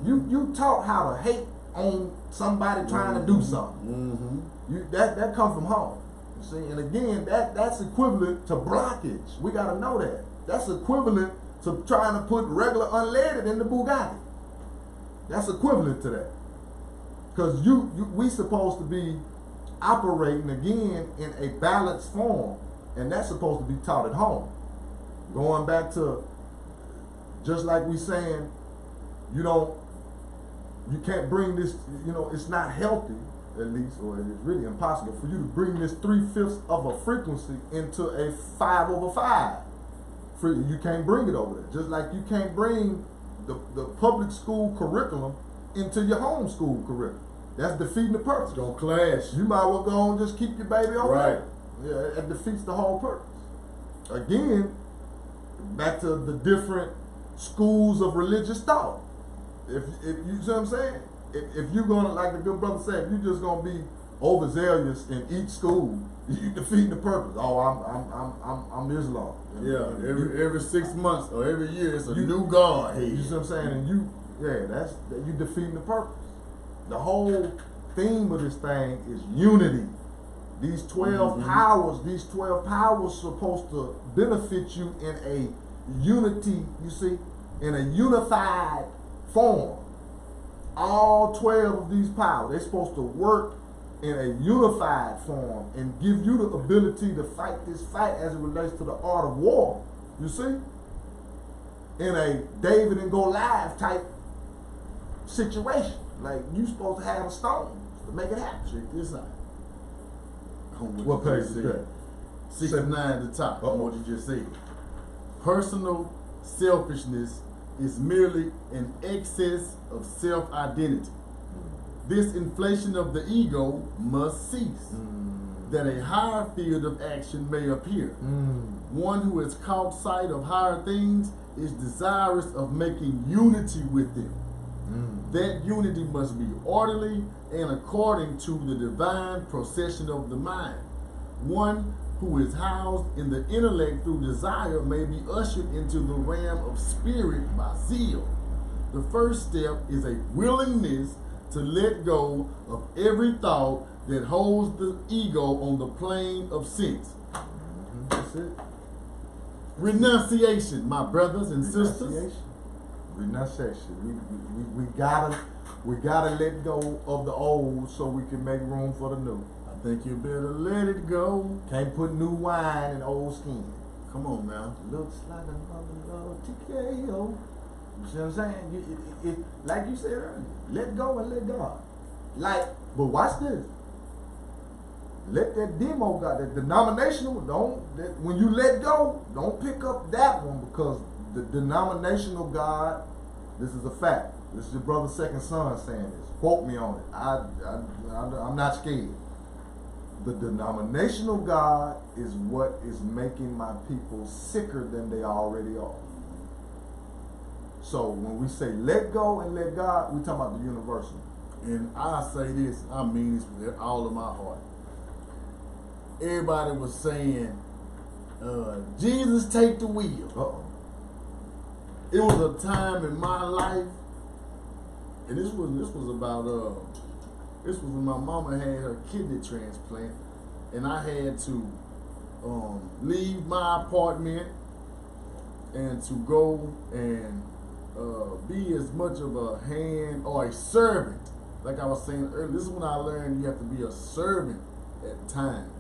S2: You taught how to hate on somebody trying to do something. That come from home. You see, and again, that's equivalent to blockage. We gotta know that. That's equivalent to trying to put regular unleaded in the Bugatti. That's equivalent to that. Because we supposed to be operating again in a balanced form, and that's supposed to be taught at home. Going back to, just like we saying, you can't bring this, it's not healthy, at least, or it's really impossible for you to bring this 3/5 of a frequency into a 5/5. You can't bring it over there. Just like you can't bring the public school curriculum into your homeschool curriculum. That's defeating the purpose.
S1: It's gonna clash.
S2: You might well go and just keep your baby over there. Yeah, it defeats the whole purpose. Again, back to the different schools of religious thought. If you see what I'm saying? If you're gonna, like the good brother said, if you're just gonna be overzealous in each school, you defeating the purpose. Oh, I'm Islam.
S1: Yeah, every 6 months or every year it's a new God.
S2: You see what I'm saying? And you defeating the purpose. The whole theme of this thing is unity. These 12 powers supposed to benefit you in a unity, you see, in a unified form. All 12 of these powers, they're supposed to work in a unified form and give you the ability to fight this fight as it relates to the art of war, you see, in a David and Goliath type situation. Like, you supposed to have a stone to make it happen.
S1: Check this out.
S2: What page is that?
S1: 69 at the top, on what you just said. Personal selfishness is merely an excess of self-identity. This inflation of the ego must cease, that a higher field of action may appear. One who has caught sight of higher things is desirous of making unity with them. That unity must be orderly and according to the divine procession of the mind. One who is housed in the intellect through desire may be ushered into the realm of spirit by zeal. The first step is a willingness to let go of every thought that holds the ego on the plane of sense.
S2: That's it.
S1: Renunciation, my brothers and sisters.
S2: Renunciation. We gotta let go of the old so we can make room for the new.
S1: I think you better let it go.
S2: Can't put new wine in old skin.
S1: Come on now.
S2: Looks like another little TKO. You see what I'm saying? Like you said earlier, let go and let God. But watch this. Let that demo God, that denominational, when you let go, don't pick up that one, because the denominational God, this is a fact. This is your brother's second son saying this. Quote me on it. I'm not scared. The denominational God is what is making my people sicker than they already are. So when we say let go and let God, we're talking about the universal.
S1: And I say this, I mean this with all of my heart. Everybody was saying, Jesus take the wheel.
S2: Uh-oh.
S1: It was a time in my life, and this was about this was when my mama had her kidney transplant, and I had to leave my apartment and to go and be as much of a hand or a servant. Like I was saying earlier, this is when I learned you have to be a servant at times.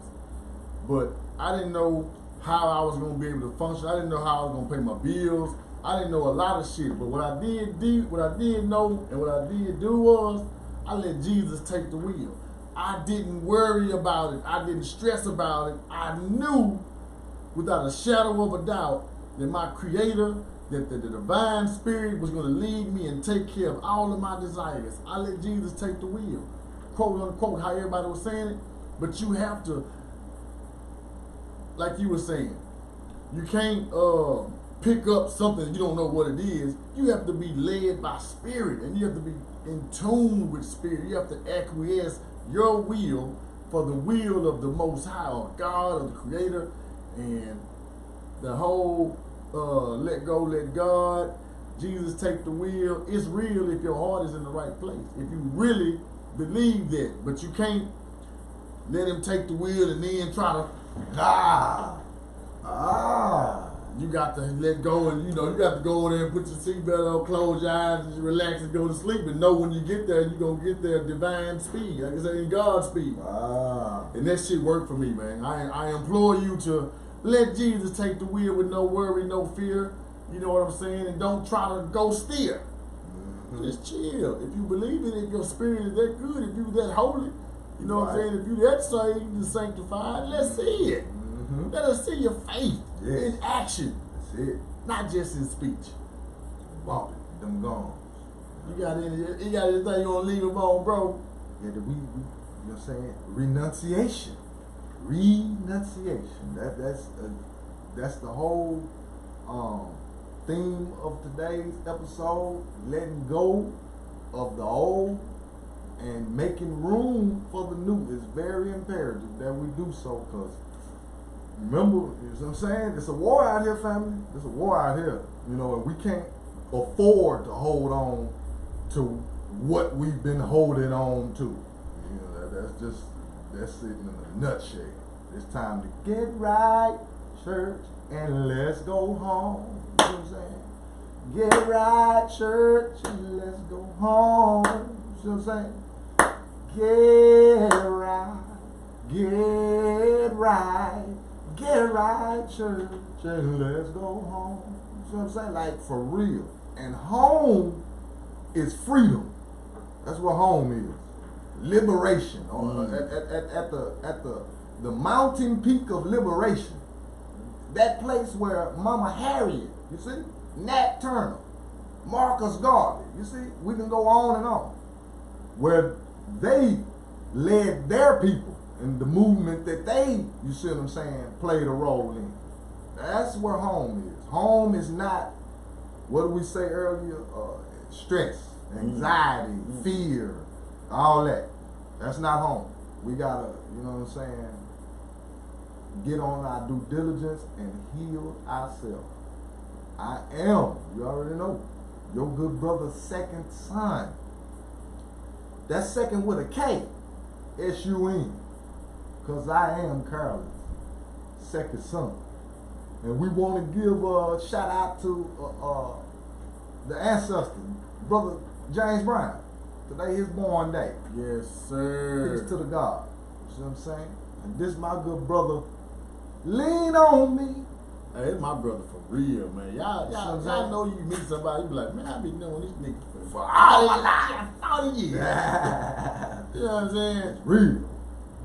S1: But I didn't know how I was going to be able to function. I didn't know how I was going to pay my bills. I didn't know a lot of shit. But what I did know and what I did do was I let Jesus take the wheel. I didn't worry about it. I didn't stress about it. I knew without a shadow of a doubt that my Creator, that the divine spirit was going to lead me and take care of all of my desires. I let Jesus take the wheel. Quote unquote, how everybody was saying it. But you have to, like you were saying, you can't pick up something you don't know what it is. You have to be led by spirit, and you have to be in tune with spirit. You have to acquiesce your will for the will of the Most High, or God, or the Creator, and the whole let go, let God, Jesus take the wheel. It's real if your heart is in the right place. If you really believe that, but you can't let Him take the wheel and then try to you got to let go, and you got to go in there and put your seatbelt on, close your eyes, and relax and go to sleep, and know when you get there, you're going to get there divine speed, like I say, in God's speed. And that shit worked for me, man. I implore you to let Jesus take the wheel with no worry, no fear, you know what I'm saying, and don't try to go steer. Just chill. If you believe it, if your spirit is that good, if you that holy, you know what I'm saying, if you that saved and sanctified, let's see it. Let us see your faith in action.
S2: That's it.
S1: Not just in speech.
S2: Walk it. Them gone.
S1: You got anything you want to leave them on, bro?
S2: Yeah, you know what I'm saying? Renunciation. Renunciation. That's the whole theme of today's episode. Letting go of the old and making room for the new is very imperative that we do so, because remember, you know what I'm saying? It's a war out here, family. It's a war out here. And we can't afford to hold on to what we've been holding on to. That's it in a nutshell. It's time to get right, church, and let's go home. You know what I'm saying? Get right, church, and let's go home. You know what I'm saying? Get right, church, and let's go home. You know what I'm saying? Like, for real. And home is freedom. That's what home is. Liberation. Or at the mountain peak of liberation. That place where Mama Harriet, you see, Nat Turner, Marcus Garvey, you see, we can go on and on. Where they led their people in the movement that they, you see what I'm saying, played a role in. That's where home is. Home is not, what did we say earlier? Stress, anxiety, fear, all that. That's not home. We gotta, you know what I'm saying, get on our due diligence and heal ourselves. I am, you already know, your good brother's second son. That's second with a K, S-U-N, because I am Carolyn's second son. And we want to give a shout out to the ancestor, Brother James Brown. Today his born day.
S1: Yes, sir.
S2: Peace to the God. You see what I'm saying? And this my good brother, lean on me.
S1: Hey, it's my brother for real, man. Y'all know you meet somebody, you be like, man, I been knowing this nigga for all my life, 40 years. You know what I'm saying?
S2: It's real.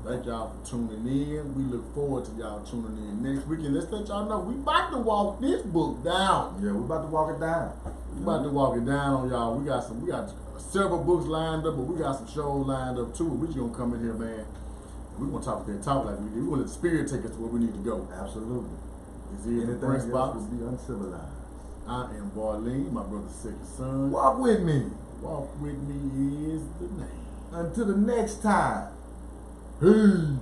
S1: Thank y'all for tuning in. We look forward to y'all tuning in next weekend. Let's let y'all know we about to walk this book down.
S2: Yeah, we about to walk it down.
S1: We about to walk it down on y'all. We got several books lined up, but we got some shows lined up too. We just gonna come in here, man. We gonna talk like we did. We gonna let the spirit take us to where we need to go.
S2: Absolutely.
S1: Is he in the press box?
S2: Would be uncivilized.
S1: I am Barleen, my brother's second son.
S2: Walk with me.
S1: Walk with me is the name.
S2: Until the next time. Peace.